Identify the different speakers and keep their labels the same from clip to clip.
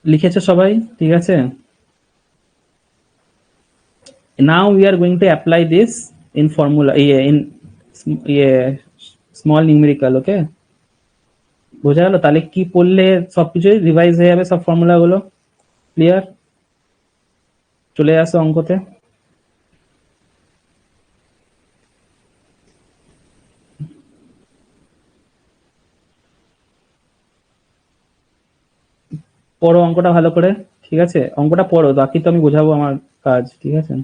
Speaker 1: লিখেছো সবাই? ঠিক আছে, now we are going to apply this in formula in small numerical. ওকে, বোঝা গেল? তাহলে কি পড়লে সবকিছুই রিভাইজ হয়ে যাবে, সব ফর্মুলা গুলো ক্লিয়ার। চলে আসো অঙ্কতে। পড়ো অঙ্কটা ভালো করে, ঠিক আছে? অঙ্কটা পড়ো, বাকি তো আমি বোঝাবো আমার কাজ, ঠিক আছে?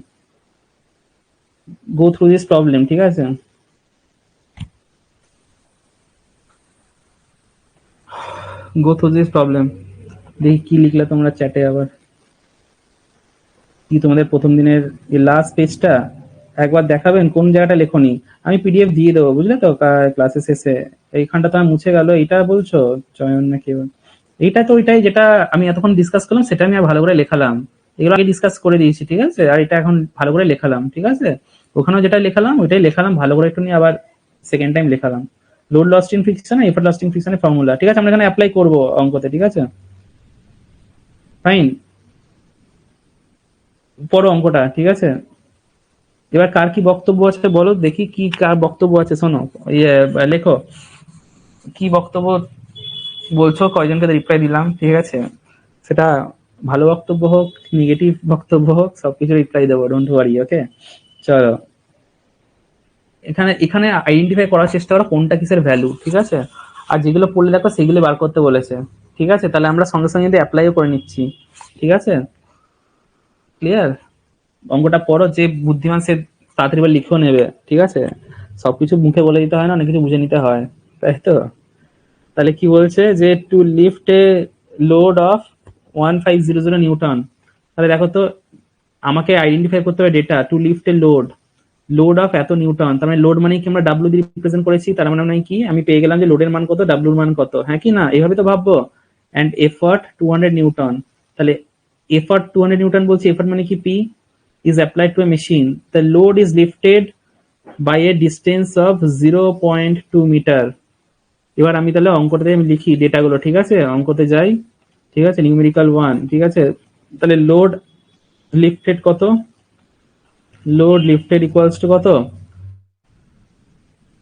Speaker 1: গো থ্রু দিস প্রবলেম, ঠিক আছে? Go through this problem. দেখি কি লিখলে তোমরা চ্যাটে আবার। কি তোমাদের প্রথম দিনের লাস্ট পেজটা একবার দেখাবেন, কোন জায়গাটা লেখনি? আমি পিডিএফ দিয়ে দেবো, বুঝলে তো, ক্লাসের শেষে। এইখানটা তো মুছে গেল, এটা বলছো চয়ন নাকি? এইটা তো ওইটাই যেটা আমি এতক্ষণ ডিসকাস করলাম, সেটা আমি আর ভালো করে লেখালাম। এগুলো আগে ডিসকাস করে দিয়েছি, ঠিক আছে? আর এটা এখন ভালো করে লেখালাম, ঠিক আছে? ওখানেও যেটা লেখালাম ওইটাই লেখালাম ভালো করে, একটু নিয়ে আবার সেকেন্ড টাইম লেখালাম। Load lost in friction, effort lost in ফ্রিকশনের ফর্মুলা, ঠিক আছে? আমরা এখানে অ্যাপ্লাই করবো অঙ্কতে, ঠিক আছে? ফাইন, পড়ো অঙ্কটা, ঠিক আছে? এবার কার কি বক্তব্য আছে বলো দেখি, কি কার বক্তব্য আছে, শোনো। ইয়ে, লেখো কি বক্তব্য বলছো, কয়জনকে রিপ্লাই দিলাম, ঠিক আছে? সেটা ভালো বক্তব্য হোক, নেগেটিভ বক্তব্য হোক, সবকিছু রিপ্লাই দেবো, ডোন্ট ওয়ারি। ওকে, চলো। এখানে এখানে আইডেন্টিফাই করার চেষ্টা করো কোনটা কিসের ভ্যালু, ঠিক আছে? আর যেগুলো পড়লে দেখো সেগুলো বার করতে বলেছে, ঠিক আছে? তাহলে আমরা সঙ্গে সঙ্গে কিন্তু অ্যাপ্লাইও করে নিচ্ছি, ঠিক আছে? ক্লিয়ার? অঙ্কটা পড়ো, যে বুদ্ধিমান সে তাড়াতাড়ি এবার লিখেও নেবে, ঠিক আছে? সবকিছু মুখে বলে দিতে হয় না, অনেক কিছু বুঝে নিতে হয়, তাই তো? তাহলে কি বলছে যে two lift A load of 1500 Newton. তাহলে দেখো তো, আমাকে আইডেন্টিফাই করতে হবে data to lift A load, load of এত নিউটন। তার মানে লোড মানে কি আমরা ডাব্লিউ দিয়ে রিপ্রেজেন্ট করেছি, তার মানে কি আমি পেয়ে গেলাম যে লোডের মান কত, ডাব্লিউর মান কত, হ্যাঁ কি না? এইভাবে তো ভাববো। And effort 200 Newton. তাহলে এফর্ট 200 নিউটন বলছি, এফর্ট মানে কি P is applied to a machine. The load is lifted by a distance of 0.2 metre. এবার আমি তাহলে অঙ্কটাতে আমি লিখি ডেটাগুলো, ঠিক আছে? অঙ্কতে যাই, ঠিক আছে? নিউমেরিক্যাল 1, ঠিক আছে? তাহলে লোড লিফটেড কত? লোড লিফটেড ইকুয়ালস টু কত?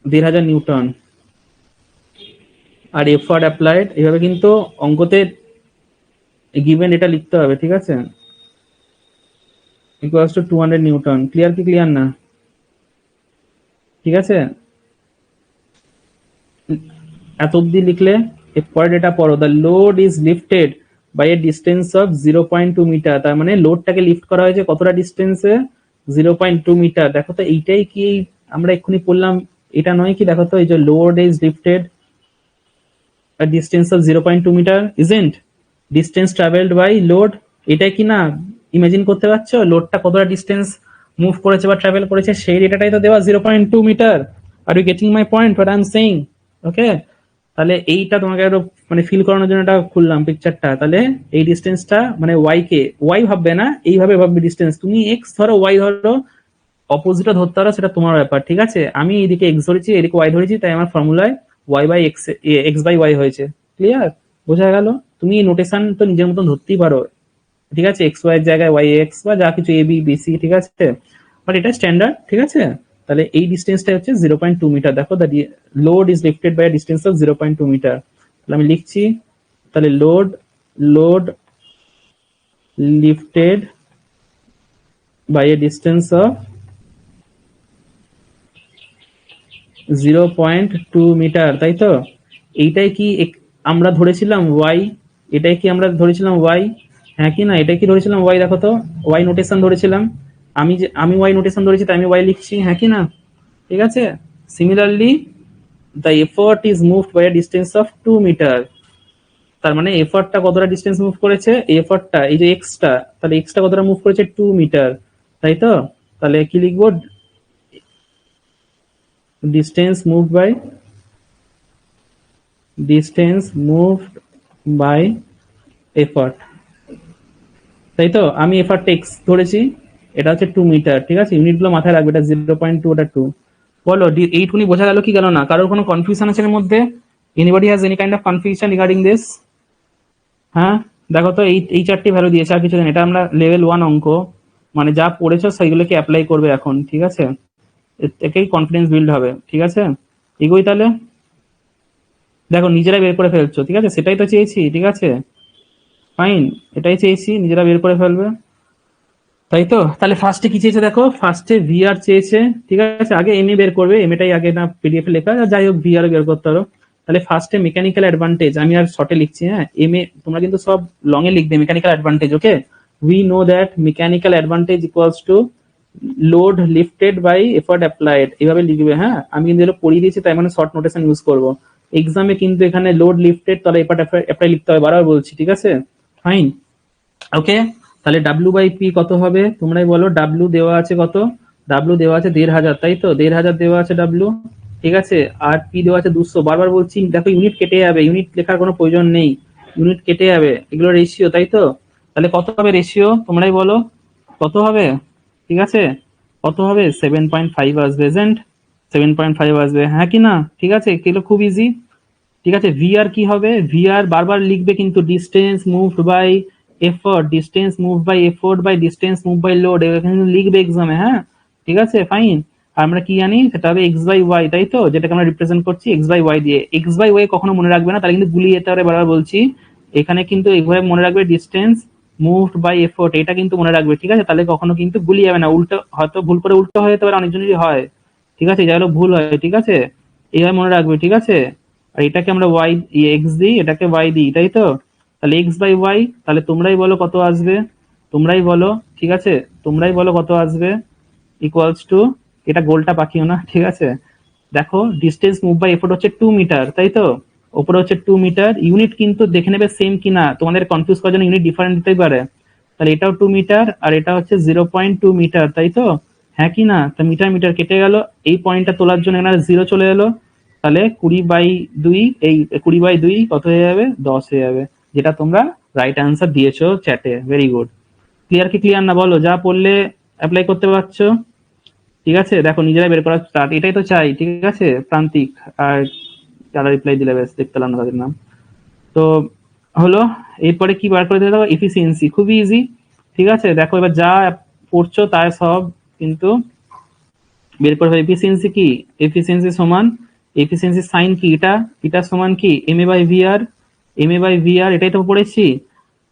Speaker 1: 1500 নিউটন। আর এফর্ট অ্যাপ্লাইড, এইভাবে কিন্তু অঙ্কতে গিভেন এটা লিখতে হবে, ঠিক আছে? Equals to 200 newton. ক্লিয়ার কি ক্লিয়ার না? ঠিক আছে, এত অব্দি লিখলে পরের এটা পড়ো। The load is lifted by a distance of 0.2 metre. তার মানে লোডটাকে লিফট করা হয়েছে কতটা ডিস্টেন্সে? 0.2 মিটার। দেখো তো, এইটাই কি আমরা এক্ষুনি পড়লাম? এটা নয় কি? দেখো তো, এই যে load is lifted a distance of 0.2 metre, ইজেন্ট ডিস্টেন্স ট্রাভেলড বাই লোড। এটা কি না ইমাজিন করতে পারছো লোডটা কতটা ডিস্টেন্স মুভ করেছে বা ট্রাভেল করেছে? সেই ডেটাটাই তো দেওয়া 0.2 metre. Are you getting my point what I am saying? Okay, তাহলে এইটা তোমাকে একটু মানে ফিল করানোর জন্য এটা খুললাম পিকচারটা। তাহলে এই ডিস্টেন্সটা মানে ওয়াই কে, ওয়াই ভাববে না, এইভাবে ভাববে ডিস্টেন্স। তুমি এক্স ধরো, ওয়াই ধরো, অপোজিটও ধরতে পারো, সেটা তোমার ব্যাপার, ঠিক আছে? আমি এইদিকে এক্স ধরেছি, এদিকে ওয়াই ধরেছি, তাই আমার ফর্মুলায় y by x, x by y হয়েছে। ক্লিয়ার? বোঝা গেল? তুমি নোটেশন তো নিজের মতন ধরতেই পারো, ঠিক আছে? এক্স ওয়াই এর জায়গায় ওয়াই এক্স বা যা কিছু এ বি বি সি, ঠিক আছে? বাট এটা স্ট্যান্ডার্ড, ঠিক আছে? তাহলে এই ডিস্টেন্সটা হচ্ছে 0.2 মিটার। দেখো, the load is lifted by distance of 0.2 metre. তাহলে আমি লিখছি, তাহলে load load lifted by a distance of 0.2 metre, তাই তো? এইটাই কি আমরা ধরেছিলাম ওয়াই? এটাই কি আমরা ধরেছিলাম ওয়াই? হ্যাঁ কি না? এটাই কি ধরেছিলাম ওয়াই? দেখো তো, ওয়াই নোটেশন ধরেছিলাম। আমি ওয়াই নোটেশন ধরেছি, তাই আমি ওয়াই লিখছি, হ্যাঁ কি না? ঠিক আছে? Similarly the effort is moved by a distance of 2 metre. তার মানে এফর্টটা কতটা ডিস্টেন্স মুভ করেছে? এফর্টটা এই যে এক্সটা, তাহলে এক্সটা কতটা মুভ করেছে? 2 মিটার, তাই তো? তাহলে কি লিখবো? Distance moved by distance moved by effort, তাই তো? আমি এফর্ট এক্স ধরেছি, এটা হচ্ছে 2 মিটার, ঠিক আছে? ইউনিটগুলো মাথায় রাখবে, এটা 0.2, ওটা 2। বলো, এইটুকুনি বোঝা গেল কি গেল না? কারোর কোনো কনফিউশন আছে এর মধ্যে? Anybody has any kind of confusion regarding this? হ্যাঁ, দেখো তো এই চারটি ভ্যালু দিয়েছে, আর কিছু দিন, এটা আমরা লেভেল 1 অঙ্ক, মানে যা পড়েছো সেইগুলোকে অ্যাপ্লাই করবে এখন, ঠিক আছে? এর থেকেই কনফিডেন্স বিল্ড হবে, ঠিক আছে? এগোই তাহলে। দেখো নিজেরাই বের করে ফেলছো, ঠিক আছে, সেটাই তো চেয়েছি, ঠিক আছে, ফাইন, এটাই চেয়েছি, নিজেরা বের করে ফেলবে, তাই তো? তাহলে ফার্স্টে কি চেয়েছে দেখো, ফার্স্টে ভিআর চেয়েছে, ঠিক আছে, আগে এম এ বের করবে, এম এটাই আগে না পিডিএফ লেখা, যাই হোক ভিআর বের করতে পারো। তাহলে ফার্স্টে মেকানিক্যাল অ্যাডভান্টেজ, আমি আর শর্টে লিখছি, হ্যাঁ, এম এ তোমরা কিন্তু সব লং এ লিখবে mechanical advantage, okay? We know that mechanical advantage equals to load lifted by effort applied, এইভাবে লিখবে, হ্যাঁ, আমি কিন্তু এটা পড়িয়ে দিয়েছি, তাই মানে শর্ট নোটেশন ইউজ করবো। এক্সামে কিন্তু এখানে লোড লিফটেড তাহলে এফর্ট অ্যাপ্লাই লিখতে হবে, বারবার বলছি, ঠিক আছে, ফাইন, ওকে? তাহলে ডাব্লিউ বাই পি কত হবে তোমরাই বলো, ডাব্লিউ দেওয়া আছে কত, ডাব্লিউ দেওয়া আছে 1500, তাই তো, 1500 দেওয়া আছে ডাব্লিউ, ঠিক আছে, আর পি দেওয়া আছে 200, বারবার বলছি দেখো ইউনিট কেটে যাবে, ইউনিট লেখার কোনো প্রয়োজন নেই, ইউনিট কেটে যাবে, এগুলো রেশিও, তাই তো? তাহলে কত হবে রেশিও তোমরাই বলো, কত হবে, ঠিক আছে, কত হবে, 7.5 আসবে, এজেন্ট 7.5 আসবে, হ্যাঁ কি না, ঠিক আছে, এগুলো খুব ইজি, ঠিক আছে। ভিআর কি হবে, ভিআর বারবার লিখবে কিন্তু, distance moved by effort, distance move by effort by distance move by load, এখানে লিখবে এক্সামে, হ্যাঁ, ঠিক আছে, ফাইন। আর আমরা কি জানি সেটা হবে এক্স বাই ওয়াই, তাই তো, যেটাকে আমরা রিপ্রেজেন্ট করছি এক্স বাই ওয়াই দিয়ে। এক্স বাই ওয়াই কখনো মনে রাখবে না, তাহলে কিন্তু গুলিয়ে যেতে পারে, বারবার বলছি, এখানে কিন্তু এইভাবে মনে রাখবে ডিস্টেন্স মুভড বাই এফোর্ট, এটা কিন্তু মনে রাখবে, ঠিক আছে, তাহলে কখনো কিন্তু গুলিয়ে যাবে না, উল্টো হয়তো ভুল করে উল্টো হয়ে যেতে পারে, অনেকজনেরই হয়, ঠিক আছে, যেগুলো ভুল হয়, ঠিক আছে, এইভাবে মনে রাখবে, ঠিক আছে। আর এটাকে আমরা ওয়াই এক্স দিই, এটাকে ওয়াই দিই, তাই তো, তাহলে এক্স বাই ওয়াই, তাহলে তোমরাই বলো কত আসবে, তোমরাই বলো, ঠিক আছে, তোমরাই বলো কত আসবে, ইকুয়ালস টু, এটা গোলটা পাকিও না, ঠিক আছে, দেখো ডিস্টেন্স মুভ বাই এফোর্ট হচ্ছে 2 মিটার, তাই তো, ওপরে হচ্ছে 2 মিটার, ইউনিট কিন্তু দেখে নেবে সেম কিনা, তোমাদের কনফিউজ করার জন্য ইউনিট ডিফারেন্ট দিতেই পারে, তাহলে এটাও 2 মিটার আর এটা হচ্ছে 0.2 মিটার, তাই তো, হ্যাঁ কি না, তা মিটার মিটার কেটে গেল, এই পয়েন্টটা তোলার জন্য এখানে 0 চলে এলো, তাহলে 20/2, এই 20/2 কত হয়ে যাবে, 10 হয়ে যাবে, যেটা তোমরা রাইট অ্যান্সার দিয়েছো চ্যাটে, ভেরি গুড। ক্লিয়ার কি ক্লিয়ার না বলো, যা পড়লে অ্যাপ্লাই করতে পারছো, ঠিক আছে, দেখো নিজেরাই বের করা স্টার্ট, এটাই তো চাই, ঠিক আছে, প্রান্তিক আর যারা রিপ্লাই দিলে বেশ, দেখতে পেলাম না তাদের নাম, তো হলো, এরপরে কি বার করে দিতে হবে, এফিসিয়েন্সি, খুবই ইজি, ঠিক আছে, দেখো এবার যা পড়ছো তাই সব কিন্তু বের করে হবে। এফিসিয়েন্সি কি, এফিসিয়েন্সি সমান, এফিসিয়েন্সি সাইন কি, এটা এটা সমান কি M A by VR, M A by VR, এটাই তো পড়েছি।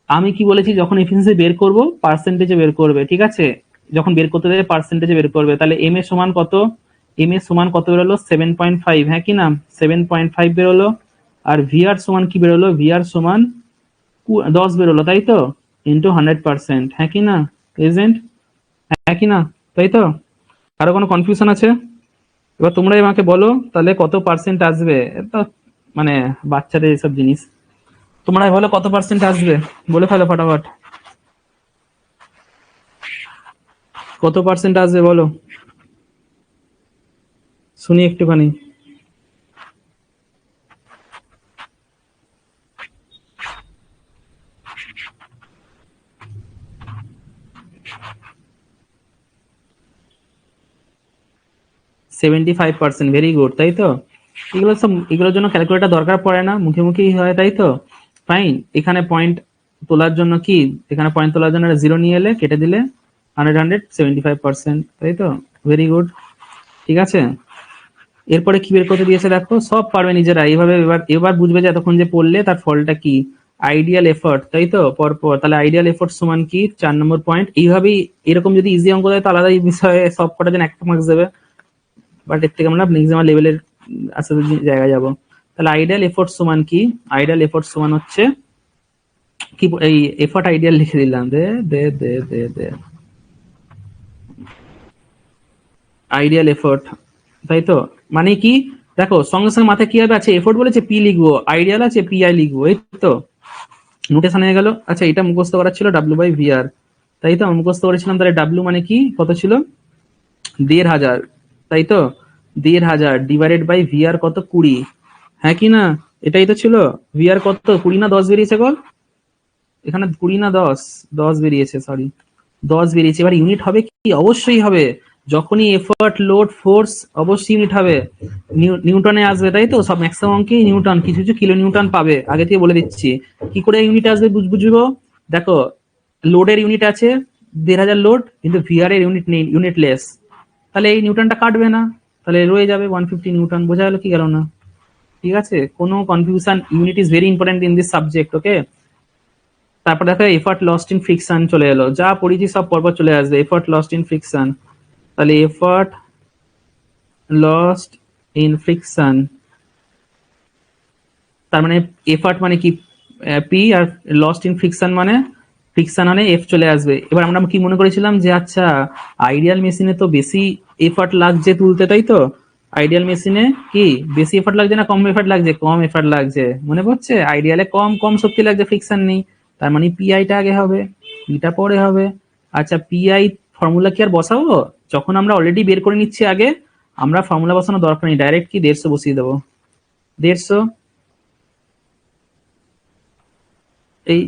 Speaker 1: আমি কি বলেছি, যখন এফিসিয়েন্সি বের করব পার্সেন্টেজে বের করবে, ঠিক আছে, যখন বের করতে দেবে পার্সেন্টেজে বের করবে, তাহলে এম এ সমান কত, এম এ সমান কত বেরোলো 7.5, হ্যাঁ কি না, 7.5 বেরোলো, আর ভিআর সমান কি বেরোলো, ভিআর সমান 10 বেরোলো, তাই তো, ইন্টু 100%, হ্যাঁ কি না, এজেন্ট, হ্যাঁ কি না, তাই তো? কারো কোনো কনফিউশন আছে? এবার তোমরাই আমাকে বলো তাহলে কত পার্সেন্ট আসবে, এটা মানে বাচ্চাদের এসব জিনিস, তোমরাই বলো কত পার্সেন্ট আসবে, বলে ফেলো ফটাফট, কত পার্সেন্ট আসবে বলো, শুনি একটুখানি। $75, ভেরি গুড, তাই তো, এগুলো সব, এগুলোর জন্য ক্যালকুলেটর দরকার পড়ে না, মুখে মুখেই হয়, তাই তো, ফাইন। এখানে পয়েন্ট তোলার জন্য কি, এখানে পয়েন্ট তোলার জন্য 0 নিয়ে এলে কেটে দিলে 175%, তাই তো, ভেরি গুড, ঠিক আছে। এরপরে কি বের করতে দিয়েছে দেখো, সব পারবে নিজেরা এইভাবে, এবার এবার বুঝবে যে এতক্ষণ যে পড়লে তার ফলটা কি, আইডিয়াল এফর্ট, তাই তো, পরপর, তাহলে আইডিয়াল এফর্ট সমান কি 4 নম্বর পয়েন্ট, এইভাবেই, এরকম যদি ইজি অঙ্ক দেয় তো আলাদা বিষয়ে সব কটার জন্য একটা মার্কস দেবে, বাট এর থেকে আমরা এক্সাম লেভেলের আস্তে আস্তে জায়গায় যাবো। তাহলে আইডিয়াল এফোর্ট সমান কি, আইডিয়াল এফোর্ট সমান হচ্ছে কি, এই এফোর্ট আইডিয়াল লিখে দিলাম, দে দে দে দে দে, আইডিয়াল এফোর্ট, তাই তো, মানে কি, দেখো সঙ্গে সঙ্গে মাথায় কি হবে, আছে এফোর্ট বলেছে পি লিখবো, আইডিয়াল আছে পি আই লিখবো, এই তো নোটেশন হয়ে গেল। আচ্ছা এটা মুখস্থ করা ছিল ডাব্লিউ বাই ভিআর, তাই তো, আমি মুখস্থ করেছিলাম, তাহলে ডাব্লিউ মানে কি কত ছিল 1500, তাই তো, 1500 ডিভাইডেড বাই ভিআর কত 20, হ্যাঁ কি না, এটাই তো ছিল, ভিআর কত 20 না 10 বেরিয়েছে গো, এখানে 20 না 10, 10 বেরিয়েছে, সরি 10 বেরিয়েছে। এবার ইউনিট হবে কি, অবশ্যই হবে যখনই এফার্ট লোড ফোর্স অবশ্যই ইউনিট হবে, নিউটনে আসবে, তাই তো? সব ম্যাক্সিমাম অঙ্কেই নিউটন, কিছু কিছু কিলো নিউটন পাবে, আগে থেকে বলে দিচ্ছি। কি করে ইউনিট আসবে বুঝবো? দেখো, লোডের ইউনিট আছে ১,৫০০ লোড, কিন্তু ভিআর এর ইউনিট নেই, ইউনিট লেস, তাহলে এই নিউটনটা কাটবে না, তাহলে রয়ে যাবে 150 নিউটন। বোঝা গেল কি গেল না? ঠিক আছে, কোনো confusion? Unit is very important in this subject, okay? তারপর দেখো এফার্ট লস্ট ইন ফ্রিকশন চলে এলো, যা পড়েছি সব পরপর চলে আসবে। এফার্ট লস্ট ইন ফ্রিকশন, তাহলে এফার্ট লস্ট ইন ফ্রিকশন, তার মানে এফার্ট মানে কি P, R lost in friction মানে ফ্রিকশন মানে এফ চলে আসবে। এবার আমরা কি মনে করেছিলাম যে আচ্ছা আইডিয়াল মেশিনে তো বেশি এফার্ট লাগছে তুলতে, তাই তো? আইডিয়াল মেশিনে কি বেশি এফার্ট লাগছে না কম এফার্ট লাগছে? কম এফার্ট লাগছে, মনে পড়ছে? আইডিয়ালে কম কম শক্তি লাগছে, ফ্রিকশন নেই, তার মানে পিআইটা আগে হবে, পিটা পরে হবে। আচ্ছা পিআই ফর্মুলা কি আর বসাবো? যখন আমরা অলরেডি বের করে নিচ্ছি আগে, আমরা ফর্মুলা বসানোর দরকার নেই, ডাইরেক্ট কি ১৫০ বসিয়ে দেবো। ১৫০ এই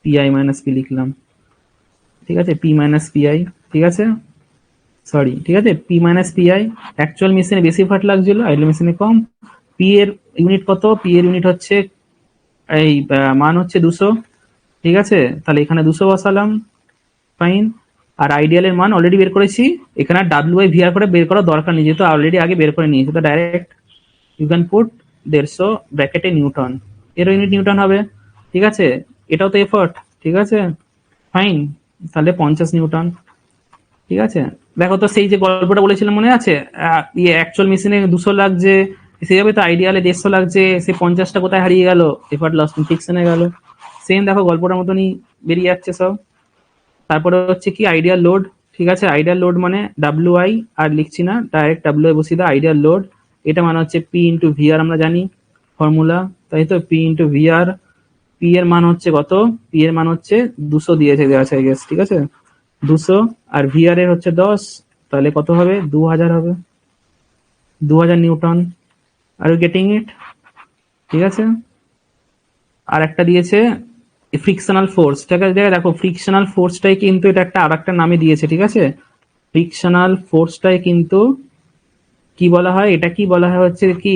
Speaker 1: পিআই মাইনাস পি লিখলাম, ঠিক আছে? পি মাইনাস পিআই, ঠিক আছে? সরি, ঠিক আছে, পি মাইনাস পিআই। অ্যাকচুয়াল মেশিনে বেশি এফার্ট লাগছিল, আইডিয়াল মেশিনে কম। পি এর ইউনিট কত? পি এর ইউনিট হচ্ছে এই মান হচ্ছে ২০০, ঠিক আছে? তাহলে এখানে ২০০ বসালাম, ফাইন। আর আইডিয়াল এর মান অলরেডি বের করেছি, এখানে ডাব্লিউ বাই ভিআর করে বের করার দরকার নেই, যেহেতু অলরেডি আগে বের করে নিয়েছি, তো ডাইরেক্ট ইউ ক্যান পুট ১৫০ ব্র্যাকেটে নিউটন, এর ইউনিট নিউটন হবে, ঠিক আছে? এটাও তো এফার্ট, ঠিক আছে, ফাইন। তাহলে ৫০ নিউটন, ঠিক আছে? দেখো তো সেই যে গল্পটা বলেছিলাম মনে আছে? ইয়ে অ্যাকচুয়াল মেশিনে ২০০ লাগছে, সেভাবে তো আইডিয়ালে ১৫০ লাগছে, সে ৫০টা কোথায় হারিয়ে গেল? এফার্ট লস ইন ফ্রিকশনে গেল। সেম দেখো গল্পটার মতনই বেরিয়ে যাচ্ছে সব। তারপরে হচ্ছে কি আইডিয়াল লোড, ঠিক আছে? আইডিয়াল লোড মানে ডাব্লিউ আই, আর লিখছি না, ডাইরেক্ট ডাব্লিউ আই বসিয়ে দাও। আইডিয়াল লোড এটা মানে হচ্ছে পি ইন্টু ভিআর, আমরা জানি ফর্মুলা, তাই তো? পি ইন্টু ভিআর, পি এর মান হচ্ছে কত? পি এর মান হচ্ছে ২০০ দিয়েছে, দেওয়া আছে, ঠিক আছে? ২০০, আর ভিআর এর হচ্ছে ১০, তাহলে কত হবে? ২০০০ হবে, ২০০০ newton. Are you getting it? ঠিক আছে। আর একটা দিয়েছে ফ্রিকশনাল ফোর্স, ঠিক আছে? দেখো ফ্রিকশনাল ফোর্সটাই কিন্তু এটা একটা আর একটা নামে দিয়েছে, ঠিক আছে? ফ্রিকশনাল ফোর্সটাই কিন্তু কি বলা হয়? এটা কি বলা হয় হচ্ছে কি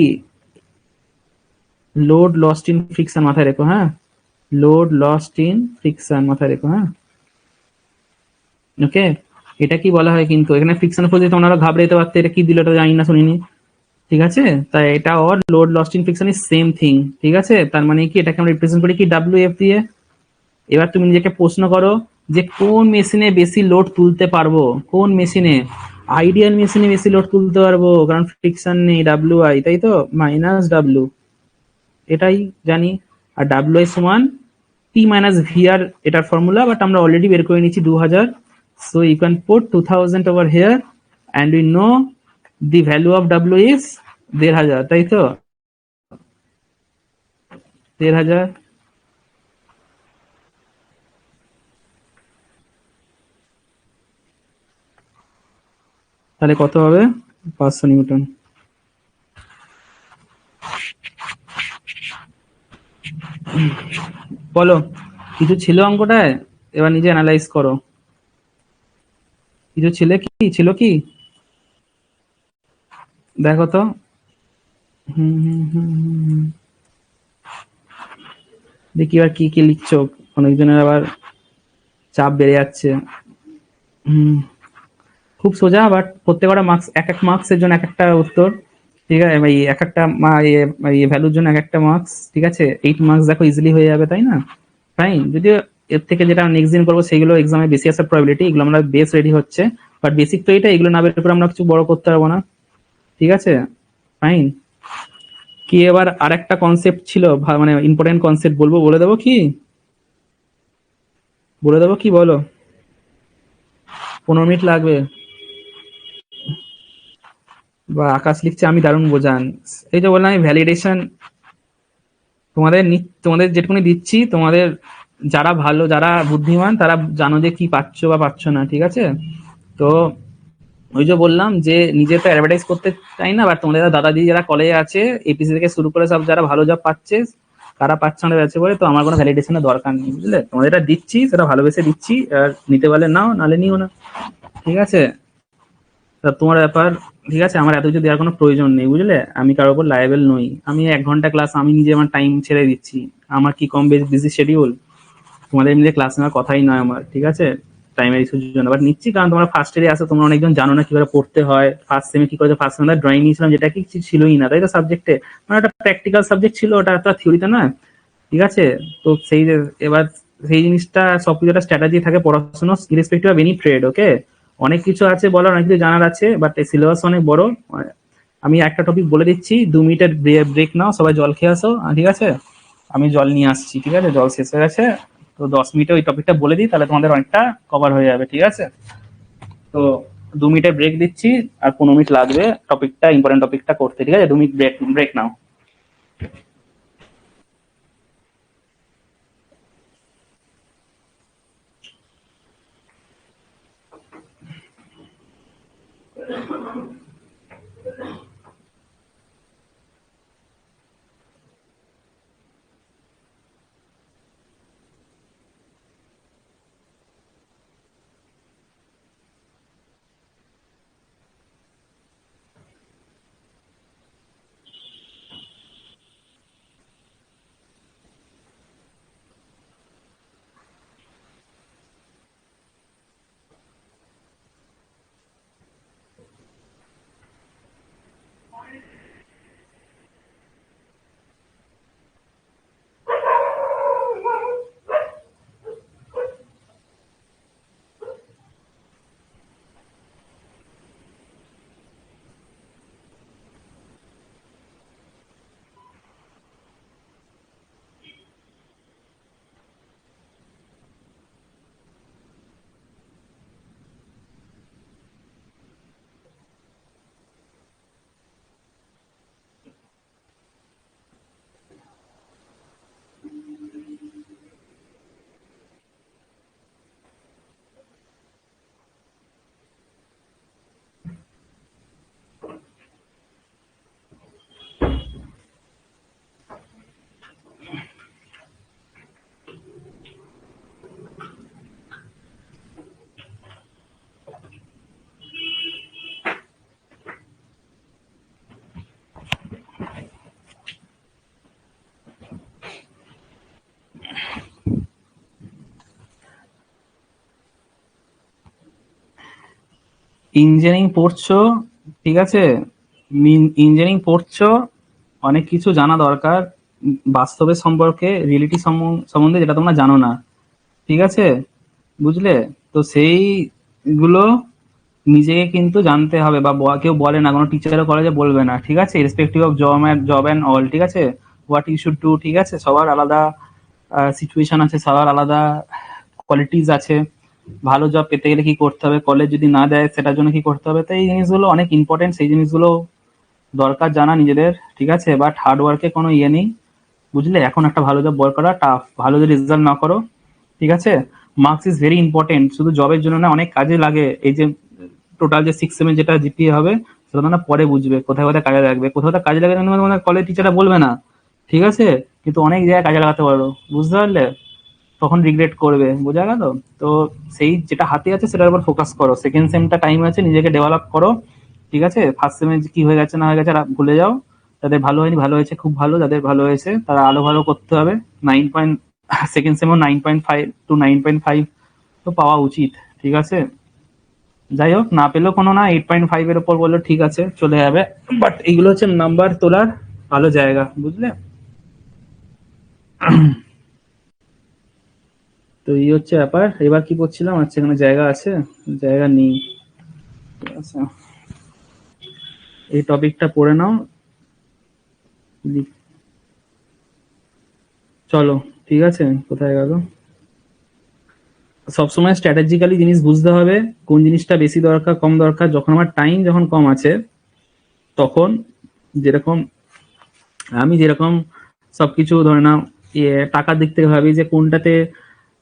Speaker 1: লোড লস্ট ইন ফ্রিকশন, মাথায় রেখো, হ্যাঁ? লোড লস্ট ইন ফ্রিকশন মাথায় রেখো, হ্যাঁ? ওকে, এটা কি বলা হয় কিন্তু এখানে ফ্রিকশন ফোর্স, তোমরা ঘাবড়ে যেতে পারতে, এটা কি দিল এটা জানি না, শুনিনি, ঠিক আছে? তাই এটা or load lost in friction is same thing, ঠিক আছে? তার মানে কি এটাকে আমরা রিপ্রেজেন্ট করি কি ডাব্লিউ এফ দিয়ে। এবার তুমি নিজেকে প্রশ্ন করো যে কোন মেশিনে বেশি লোড তুলতে পারবো? কোন মেশিনে? আইডিয়াল মেশিনে বেশি লোড তুলতে পারবো, কারণ ফ্রিকশন নেই, ডাব্লিউ আই, তাই তো? মাইনাস ডাব্লিউ, এটাই জানি। আর ডাব্লিউ আই সমান পি মাইনাস ভিআর, এটার ফর্মুলা, বাট আমরা অলরেডি বের করে নিচ্ছি ২০০০। So you can put 2000 over here, and we know the value of W is ১,৫০০, তাই তো? ১,৫০০, তাহলে কত হবে? ৫০০ নিউটন। বলো, কিছু ছিল অঙ্কটায়? এবার নিজে অ্যানালাইজ করো, কিছু ছিল কি দেখো তো। দেখি এবার কি কি লিখছো, অনেকজনের আবার চাপ বেড়ে যাচ্ছে। খুব সোজা, বাট প্রত্যেকটা মার্কস এক এক মার্কসের জন্য এক একটা উত্তর, ঠিক আছে? এক একটা ভ্যালুর জন্য এক একটা মার্কস, ঠিক আছে? 8 মার্কস দেখো ইজিলি হয়ে যাবে, তাই না? ফাইন। যদিও এর থেকে যেটা নেক্সট দিন করবো সেগুলো এক্সামে বেশি আসার প্রবাবিলিটি, এগুলো আমরা বেস রেডি হচ্ছে, বাট বেসিক তো এটা, এগুলো না বের করে আমরা কিছু বড় করতে পারবো না, ঠিক আছে? ফাইন। কি এবার আর একটা কনসেপ্ট ছিল, মানে ইম্পর্টেন্ট কনসেপ্ট বলবো, বলে দেবো কি? বলে দেবো কি, বলো? 15 মিনিট লাগবে? বা আকাশ লিখছে আমি দারুণ বোঝান। এই যে বললাম আমি ভ্যালিডেশন তোমাদের যেটুকুনি দিচ্ছি, তোমাদের যারা ভালো, যারা বুদ্ধিমান, তারা জানো যে কি পাচ্ছ বা পাচ্ছ না, ঠিক আছে? তো ওই যে বললাম যে নিজে তো অ্যাডভার্টাইজ করতে চাই না, বাট তোমাদের দাদা দিদি যারা কলেজে আছে, এপিসি থেকে শুরু করে সব যারা ভালো জব পাচ্ছে, কারা পাচ্ছে না আছে বলে, তো আমার কোনো ভ্যালিডেশনের দরকার নেই, বুঝলে? তোমাদের এটা দিচ্ছি, সেটা ভালোবেসে দিচ্ছি, আর নিতে পারলে নাও, নালে নিও না, ঠিক আছে? তা তোমার ব্যাপার, ঠিক আছে, আমার এত কিছু দেওয়ার কোনো প্রয়োজন নেই, বুঝলে, আমি কারোর উপর লায়াবেল নই। আমি 1 ঘন্টা ক্লাস আমি নিজে আমার টাইম ছেড়ে দিচ্ছি, আমার কি কম বেশ বিজি শিডিউল? তোমাদের মিলে ক্লাস নেওয়ার কথাই নয় আমার, ঠিক আছে, প্রাইমারি ইস্যুর জন্য। বাট নিচ্ছি কারণ তোমরা ফার্স্ট ইয়ারে আসো, তোমরা অনেকজন জানো না কিভাবে পড়তে হয়। ফার্স্ট সেমে কি করে, ফার্স্ট সেমে ড্রয়িং নিয়েছিলাম, যেটা কি ছিলই না, তাই তো সাবজেক্টে, মানে একটা প্র্যাকটিক্যাল সাবজেক্ট ছিল, ওটা একটা থিওরিতে নয়, ঠিক আছে। তো সেই যে এবার সেই জিনিসটা সবকিছু একটা স্ট্র্যাটেজি থাকে পড়াশোনার, ইরেসপেক্টিভ অফ এনি ট্রেড, ওকে। অনেক কিছু আছে বলার, অনেক কিছু জানার আছে, বাট এই সিলেবাস অনেক বড়। আমি একটা টপিক বলে দিচ্ছি, 2 মিনিটের ব্রেক নাও, সবাই জল খেয়ে আসো, ঠিক আছে। আমি জল নিয়ে আসছি, ঠিক আছে, জল শেষ হয়ে গেছে। তো 10 মিনিটে ওই টপিকটা বলে দিই, তাহলে তোমাদের অনেকটা কভার হয়ে যাবে, ঠিক আছে। তো 2 মিনিটের ব্রেক দিচ্ছি, আর 15 মিনিট লাগবে টপিকটা, ইম্পর্টেন্ট টপিকটা করতে, ঠিক আছে। 2 মিনিট ব্রেক ব্রেক নাও। ইঞ্জিনিয়ারিং পড়ছো, ঠিক আছে, ইঞ্জিনিয়ারিং পড়ছো, অনেক কিছু জানা দরকার বাস্তবের সম্পর্কে, রিয়েলিটি সম্বন্ধে, যেটা তোমরা জানো না, ঠিক আছে, বুঝলে। তো সেইগুলো নিজেকে কিন্তু জানতে হবে, বা কেউ বলে না, কোনো টিচারও কলেজে বলবে না, ঠিক আছে, respective of job and all, ঠিক আছে, হোয়াট ইউ শুড ডু, ঠিক আছে। সবার আলাদা সিচুয়েশন আছে, সবার আলাদা কোয়ালিটিস আছে। ভালো জব পেতে গেলে কি করতে হবে, কলেজ যদি না দেয় সেটার জন্য কি করতে হবে, তো এই জিনিসগুলো অনেক ইম্পর্টেন্ট, সেই জিনিসগুলো দরকার জানা নিজেদের, ঠিক আছে। বাট হার্ড ওয়ার্কে কোনো ইয়ে নেই, বুঝলে। এখন একটা ভালো জব বর করা টাফ, ভালো যদি রেজাল্ট না করো, ঠিক আছে। মার্কস ইজ ভেরি ইম্পর্টেন্ট, শুধু জবের জন্য না, অনেক কাজে লাগে। এই যে টোটাল যে 6 সেমের যেটা জিপিএ হবে, সেটা তোমরা পরে বুঝবে কোথায় কোথায় কাজে লাগবে, কোথাও কোথায় কাজে লাগে তোমাদের কলেজ টিচাররা বলবে না, ঠিক আছে, কিন্তু অনেক জায়গায় কাজে লাগাতে পারো, বুঝতে পারলে। তখন রিগ্রেট করবে, বোঝা গেল। তো সেই যেটা হাতে আছে সেটার উপর ফোকাস করো, সেকেন্ড সেমটা টাইম আছে, নিজেকে ডেভেলপ করো, ঠিক আছে। ফার্স্ট সেমে কি হয়ে গেছে না হয়ে গেছে ভুলে যাও। যাদের ভালো হয়নি, ভালো হয়েছে খুব ভালো, যাদের ভালো হয়েছে তারা আরো ভালো করতে হবে। 9 পয়েন্ট, সেকেন্ড সেমও 9.5 to 9.5 তো পাওয়া উচিত, ঠিক আছে। যাই হোক, না পেলেও কোনো না, 8.5 এর উপর বললো ঠিক আছে, চলে যাবে। বাট এইগুলো হচ্ছে নাম্বার তোলার ভালো জায়গা, বুঝলে। তো এই হচ্ছে ব্যাপার। এবার কি করছিলাম, আচ্ছা এখানে জায়গা আছে, জায়গা নেই, ঠিক আছে। এই টপিকটা পড়ে নাও, চলো, ঠিক আছে। কোথায় গেল, সবসময় স্ট্র্যাটেজিক্যালি জিনিস বুঝতে হবে, কোন জিনিসটা বেশি দরকার কম দরকার। যখন আমার টাইম যখন কম আছে, তখন যেরকম আমি যেরকম সবকিছু ধরে নাও, টাকার দিক থেকে ভাবি যে কোনটাতে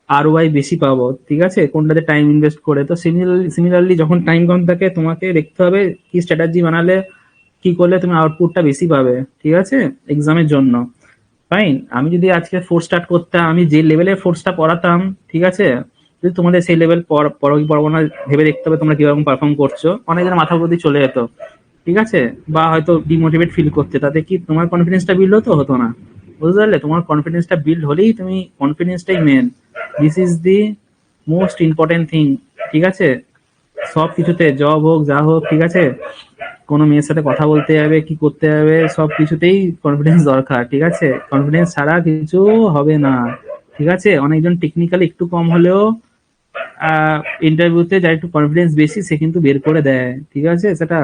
Speaker 1: ROI বেশি পাবো, ঠিক আছে, কোনটাতে টাইম ইনভেস্ট করে। তো সিমিলারলি যখন টাইম কম থাকে, তোমাকে দেখতে হবে কি স্ট্র্যাটেজি বানালে, কি করলে তুমি আউটপুটটা বেশি পাবে, ঠিক আছে, এক্সামের জন্য। ফাইন, আমি যদি আজকে ফোর্স স্টার্ট করতাম, আমি যে লেভেলের ফোর্সটা পড়াতাম, ঠিক আছে, যদি তোমাদের সেই লেভেল পড়বো না, ভেবে দেখতে হবে তোমরা কিরকম পারফর্ম করছো, অনেকজন মাথার প্রতি চলে যেত, ঠিক আছে, বা হয়তো ডিমোটিভেট ফিল করতে, তাতে কি তোমার কনফিডেন্সটা বিল্ড হতো না, বুঝতে পারলে? তোমার কনফিডেন্সটা বিল্ড হলেই, তুমি কনফিডেন্সটাই main, this is the most important thing, ঠিক আছে, সব কিছুতে, জব হোক যা হোক, ঠিক আছে, কোনো মেয়ের সাথে কথা বলতে যাবে, কি করতে যাবে, সব কিছুতেই কনফিডেন্স দরকার, ঠিক আছে, কনফিডেন্স ছাড়া কিছু হবে না, ঠিক আছে। অনেকজন টেকনিক্যালি একটু কম হলেও ইন্টারভিউতে যার একটু কনফিডেন্স বেশি সে কিন্তু বের করে দেয়, ঠিক আছে সেটা।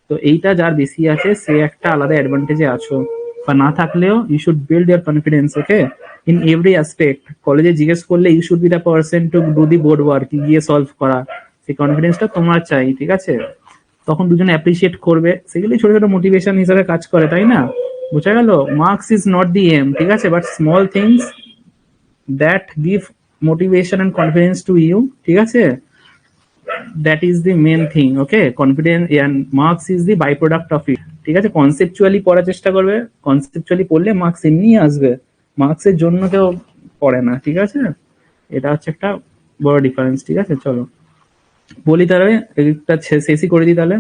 Speaker 1: তো এইটা যার বেশি আছে সে একটা আলাদা অ্যাডভান্টেজে আছো, বা না থাকলেও you should build your confidence, okay, in every aspect. কলেজে জিজ্ঞেস করলে you should be the person to do the board work, গিয়ে সলভ করা, সেই কনফিডেন্সটা তোমার চাই, ঠিক আছে। তখন দুজনে অ্যাপ্রিসিয়েট করবে, সেগুলি ছোট ছোট মোটিভেশন হিসেবে কাজ করে, তাই না? বোঝা গেল? Marks is not the aim, ঠিক আছে, but small things that give motivation and confidence to you, ঠিক আছে, that is the main thing, okay. Confidence and marks is the by product of it, ঠিক আছে। কনসেপচুয়ালি পড়ার চেষ্টা করবে, conceptually পড়লে মার্কস এমনি আসবে, মার্কসের জন্য কেউ পড়ে না, ঠিক আছে। এটা হচ্ছে একটা বড় ডিফারেন্স, ঠিক আছে। চলো বলি তাহলে, একটা শেষই করে দিই তাহলে।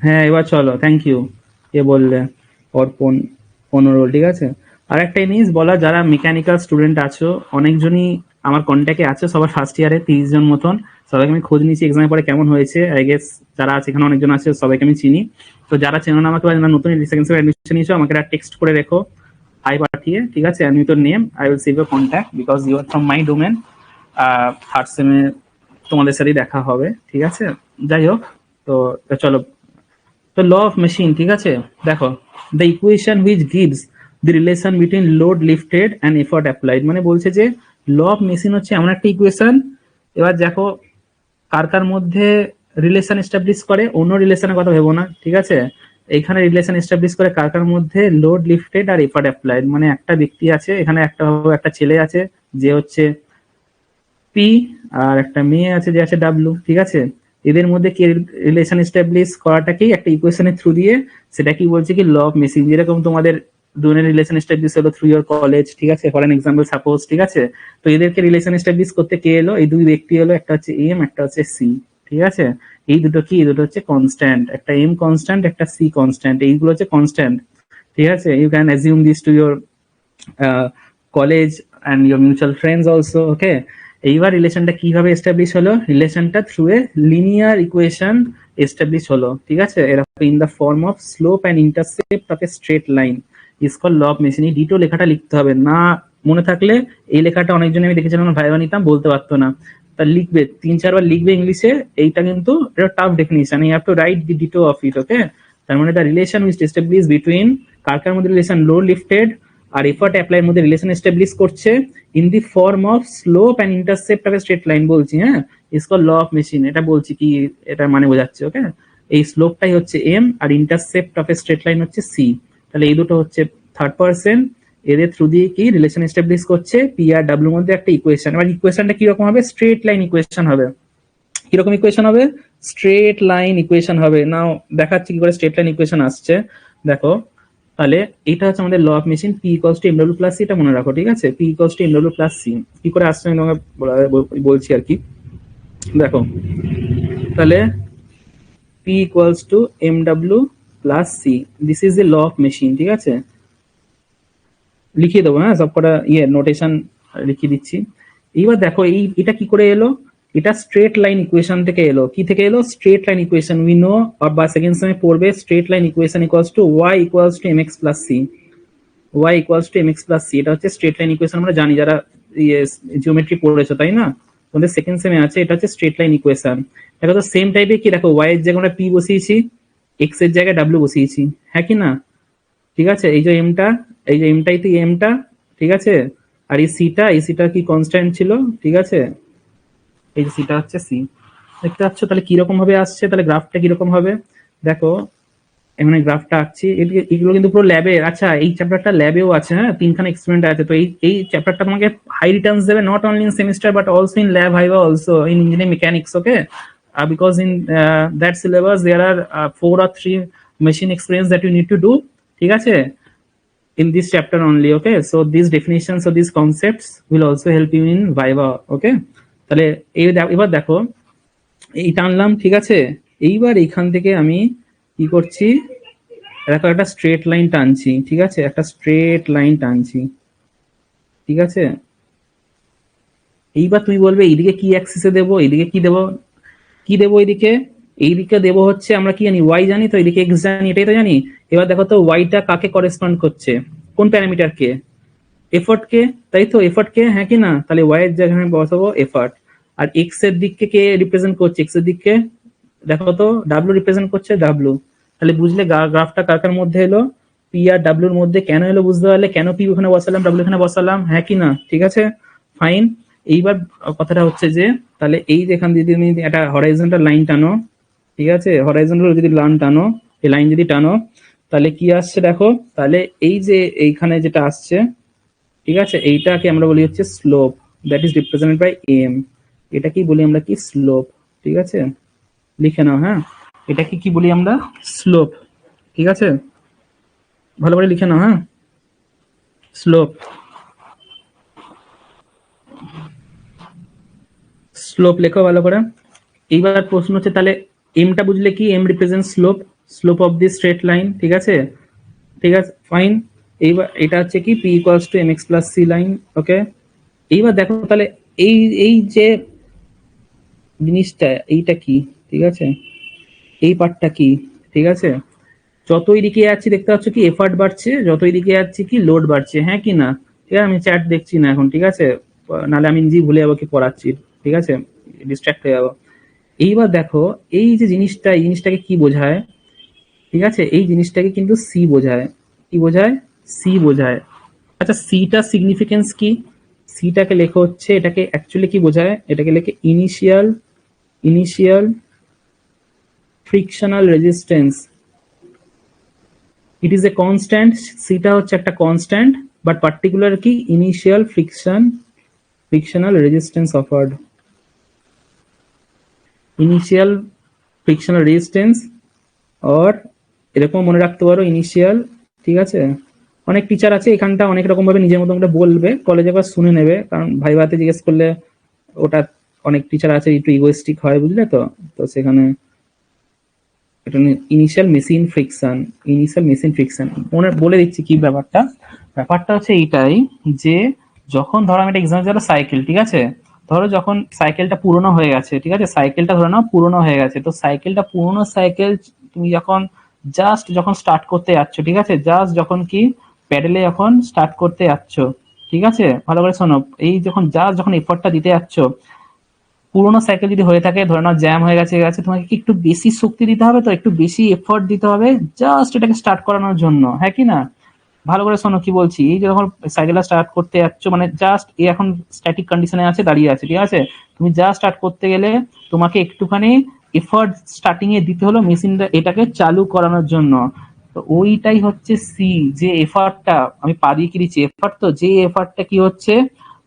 Speaker 1: হ্যাঁ এবার চলো, থ্যাংক ইউ। কে বললে? অর্পণ, অনরোল, ঠিক আছে। আর একটা জিনিস বলা, যারা মেকানিক্যাল স্টুডেন্ট আছো, অনেকজনই আমার কন্ট্যাক্টে আছে, সবার ফার্স্ট ইয়ারে 30 জন মতন, সবাইকে আমি খোঁজ নিয়েছি এক্সামের পরে কেমন হয়েছে, আই গেস যারা আছে এখানে অনেকজন আছে, সবাইকে আমি চিনি। তো যারা চেনো না আমাকে, বা যারা নতুন সেকেন্ড সেমেস্টার অ্যাডমিশন নিয়েছো, আমাকে একটা টেক্সট করে রেখো, হাই পাঠিয়ে, ঠিক আছে, আমি তোর name, I will save your contact because you are from my domain. Third সেমে তোমাদের সাথেই দেখা হবে, ঠিক আছে। যাই হোক, তো চলো, তো ল অফ মেশিন, ঠিক আছে, দেখো, the equation which gives the relation between load lifted and effort applied, মানে বলছে যে ল অফ মেশিন হচ্ছে এমন একটা ইকুয়েশন, এবার দেখো কার কার মধ্যে রিলেশন এস্টাবলিশ করে, অন্য রিলেশনের কথা ভেবো না, ঠিক আছে, এইখানে রিলেশন এস্টাবলিশ করে কার কার মধ্যে, লোড লিফটেড আর এফর্ট অ্যাপ্লাইড, মানে একটা ব্যক্তি আছে এখানে, একটা ছেলে আছে যে হচ্ছে পি, আর একটা মেয়ে আছে যে আছে ডাব্লিউ, ঠিক আছে। এদের মধ্যে কি রিলেশন এস্টাবলিশ করাটাকেই একটা ইকুয়েশনের থ্রু দিয়ে, সেটা কি বলছে কি ল অফ মেশিন, যেরকম তোমাদের দুজনের রিলেশন এস্টাবলিশ হলো থ্রু ইয়ার কলেজ, ঠিক আছে, ফর এন এক্সাম্পল সাপোজ, ঠিক আছে। তো এদেরকে রিলেশন এস্টাবলিশ করতে কে এলো, এই দুই ব্যক্তি এলো, একটা হচ্ছে এম, একটা হচ্ছে সি, ঠিক আছে। এই দুটো কি, এই দুটো হচ্ছে কনস্ট্যান্ট, একটা এম কনস্ট্যান্ট, একটা সি কনস্ট্যান্ট, এইগুলো হচ্ছে কনস্ট্যান্ট, ঠিক আছে। You can assume this to your college and your mutual friends also, okay. এইবার রিলেশনটা কিভাবে এস্টাবলিশ হলো, রিলেশনটা through a linear equation establish হলো, ঠিক আছে, এরকম in the form of slope and intercept of a straight line is called law of machine. এই ডিটো লেখাটা লিখতে হবে, না মনে থাকলে এই লেখাটা অনেকজন আমি দেখেছিলাম ভাইবা নিতাম, বলতে পারতো না, তা লিখবে 3-4 বার লিখবে ইংলিশে, এইটা কিন্তু এটা tough definition, you have to write the ditto of it, okay. তার মানে the relation which establish between, কার কার মধ্যে রিলেশন, লোড লিফটেড আর এফর্ট অ্যাপ্লাইয়ের মধ্যে রিলেশন এস্টাবলিশ করছে in the form of slope and intercept of a straight line, বলছি, হ্যাঁ, is called law of machine, এটা বলছি কি, এটা মানে বোঝাচ্ছে, ওকে। এই স্লোপটাই হচ্ছে এম, আর intercept of a straight line হচ্ছে সি, তাহলে এই দুটো হচ্ছে থার্ড পার্সন, এদের থ্রু দিয়ে কি রিলেশন এস্টাবলিশ করছে, পি আর ডাব্লিউর মধ্যে একটা ইকুয়েশন। এবার ইকুয়েশনটা কিরকম হবে, স্ট্রেট লাইন ইকুয়েশন হবে। কিরকম ইকুয়েশন হবে, স্ট্রেট লাইন ইকুয়েশন হবে। নাও দেখাচ্ছি কি করে স্ট্রেট লাইন ইকুয়েশন আসছে, দেখো। তাহলে এটা হচ্ছে আমাদের law of machine, P equals to MW plus C, এটা মনে রাখো, ঠিক আছে, P equals to MW plus C. কি করে আসছে আমি তোমাকে বলছি আর কি, দেখো, তাহলে P equals to MW plus C, this is the law of machine, ঠিক আছে। লিখিয়ে দেবো, হ্যাঁ, সব কটা নোটেশন লিখিয়ে দিচ্ছি। এইবার দেখো এটা কি করে এলো, এটা স্ট্রেট লাইন ইকুয়েশন থেকে এলো, কি থেকে এলো, straight line equation, we know, বা সেকেন্ড সেমে পড়বে, straight line equation equals to Y equals to M x plus C, Y equals to M x plus C, এটা হচ্ছে স্ট্রেট লাইন ইকুয়েশন, আমরা জানি যারা জিওমেট্রি পড়েছো, তাই না, তোমাদের সেকেন্ড সেমে আছে, এটা হচ্ছে স্ট্রেট লাইন ইকুয়েশন। দেখো তো সেম টাইপের কি, দেখো ওয়াই এর জায়গায় আমরা পি বসিয়েছি, এক্স এর জায়গায় ডাব্লিউ বসিয়েছি, হ্যাঁ কি না, ঠিক আছে। এই যে এমটা, এই যে এমটাই তো এমটা, ঠিক আছে, আর এই সিটা কি কনস্ট্যান্ট ছিল, ঠিক আছে, এই যে সিটা হচ্ছে সি, দেখতে পাচ্ছ। তাহলে কিরকম ভাবে আসছে, তাহলে গ্রাফটা কিরকম হবে, দেখো এখানে গ্রাফটা আঁকছি, এগুলো কিন্তু পুরো ল্যাবে, আচ্ছা এই চ্যাপ্টারটা ল্যাবেও আছে, হ্যাঁ, 3খানা এক্সপেরিমেন্ট আছে, তো এই চ্যাপ্টারটা তোমাকে হাই রিটার্নস দেবে, not only in semester but also in lab Hyva, also in engineering mechanics, okay, because in that syllabus there are 4 or 3 machine experience that you need to do, ঠিক আছে, in this chapter only. Okay, so these definitions of these concepts will also help you in viva. Okay, তাহলে এবার দেখো এই টানলাম, ঠিক আছে, এইবার এইখান থেকে আমি কি করছি, দেখো একটা স্ট্রেট লাইন টানছি, ঠিক আছে, একটা স্ট্রেট লাইন টানছি, ঠিক আছে। এইবার তুমি বলবে এইদিকে কি অ্যাক্সিসে দেবো, এইদিকে কি দেবো, কি দেবো এইদিকে, এইদিকে দেবো হচ্ছে আমরা কি জানি ওয়াই জানি তো, এইদিকে এক্স জানি, এটাই তো জানি। এবার দেখো তো ওয়াইটা কাকে করেসপন্ড করছে, কোন প্যারামিটার কে, এফোর্ট কে, তাই তো, এফোর্ট কে, হ্যাঁ কি না, তাহলে ওয়াই এর জায়গায় আমি বসাবো এফোর্ট। আর এক্স এর দিককে কে রিপ্রেজেন্ট করছে, এক্স এর দিককে দেখো তো ডাব্লিউ রিপ্রেজেন্ট করছে, ডাব্লিউ। তাহলে বুঝলে গ্রাফটা কার কার মধ্যে এলো, পি আর ডাব্লিউর মধ্যে। কেন এলো বুঝতে পারলে, কেন পি ওখানে বসালাম, ডাব্লিউ এখানে বসালাম, হ্যাঁ কি না, ঠিক আছে, ফাইন। এইবার কথাটা হচ্ছে যে তাহলে এই যে এখান দিয়ে তুমি একটা হরাইজন্টাল লাইন টানো, ঠিক আছে, হরাইজন্টাল যদি লাইন টানো, এই লাইন যদি টানো, তাহলে কি আসছে দেখো, তাহলে এই যে এইখানে যেটা আসছে, ঠিক আছে, এইটাকে আমরা বলি হচ্ছে slope, that is represented by M. এটা কি বলি আমরা, কি স্লোপ, ঠিক আছে, লিখে নাও, হ্যাঁ, এটা কি বলি আমরা, স্লোপ, ঠিক আছে, ভালো করে লিখে নাও, হ্যাঁ, স্লোপ, স্লোপ লেখো ভালো করে। এইবার প্রশ্ন হচ্ছে তাহলে এমটা বুঝলে কি, m represent slope, slope of the straight line, ঠিক আছে, ঠিক আছে, ফাইন। এইবার এটা হচ্ছে কি P equals to M x plus c line. Okay, এইবার দেখো তাহলে এই এই যে জিনিসটা, এইটা কি, ঠিক আছে, এই পার্টটা কি, ঠিক আছে, যতই দিকে যাচ্ছি দেখতে পাচ্ছ কি এফার্ট বাড়ছে, যতই দিকে যাচ্ছি কি লোড বাড়ছে, হ্যাঁ কি না, ঠিক আছে, আমি চ্যাট দেখছি না এখন, ঠিক আছে, নাহলে আমি নিজেই ভুলে যাবো কি পড়াচ্ছি, ঠিক আছে, ডিস্ট্রাক্ট হয়ে যাবো। এইবার দেখো এই যে জিনিসটা, এই জিনিসটাকে কি বোঝায়, ঠিক আছে, এই জিনিসটাকে কিন্তু সি বোঝায়, কি বোঝায়, সি বোঝায়। আচ্ছা সিটা সিগনিফিকেন্স কি, সিটাকে লেখা হচ্ছে, এটাকে অ্যাকচুয়ালি কি বোঝায়, এটাকে লেখে initial, initial frictional resistance. It is a constant, সিটা হচ্ছে একটা কনস্ট্যান্ট, বাট পার্টিকুলার কি initial frictional resistance offered, initial frictional resistance, or এরকম মনে রাখতে পারো ইনিশিয়াল, ঠিক আছে। অনেক টিচার আছে এখানটা অনেক রকম ভাবে নিজের মতো করে বলবে, কলেজে একবার শুনে নেবে, কারণ ভাইভাতে জিজ্ঞেস করলে ওটা অনেক টিচার আছে একটু ইগোইস্টিক হয়, বুঝলে তো, তো সেখানে এটা initial machine friction, initial machine friction মনে বলে দিচ্ছি কি ব্যাপারটা। ব্যাপারটা হচ্ছে এইটাই যে যখন ধরো আমি একটা এক্সাম্পল দিলাম সাইকেল, ঠিক আছে, ধরো যখন সাইকেলটা পুরনো হয়ে গেছে, ঠিক আছে, সাইকেলটা ধরে নাও পুরনো হয়ে গেছে, তো সাইকেলটা পুরনো সাইকেল তুমি যখন জাস্ট যখন স্টার্ট করতে যাচ্ছ, ঠিক আছে, জাস্ট যখন কি প্যাডেলে যখন স্টার্ট করতে যাচ্ছ, ঠিক আছে, ভালো করে শোনো, এই যখন জাস্ট যখন এফোর্টটা দিতে যাচ্ছ, পুরোনো সাইকেল যদি হয়ে থাকে, ধরে নাও জ্যাম হয়ে গেছে গেছে, তোমাকে কি একটু বেশি শক্তি দিতে হবে, তো একটু বেশি এফোর্ট দিতে হবে জাস্ট এটাকে স্টার্ট করানোর জন্য, হ্যাঁ কি না, ভালো করে শোনো কি বলছি। এই যে যখন সাইকেলটা স্টার্ট করতে যাচ্ছ, মানে জাস্ট এই এখন স্ট্যাটিক কন্ডিশনে আছে, দাঁড়িয়ে আছে, ঠিক আছে, তুমি জাস্ট স্টার্ট করতে গেলে তোমাকে একটুখানি এফোর্ট স্টার্টিং এ দিতে হলো মেশিনটা এটাকে চালু করানোর জন্য। তো ওইটাই হচ্ছে সি, যে এফার্টটা আমি পা দিয়ে কি দিচ্ছি এফার্ট, তো যে এফার্টটা কি হচ্ছে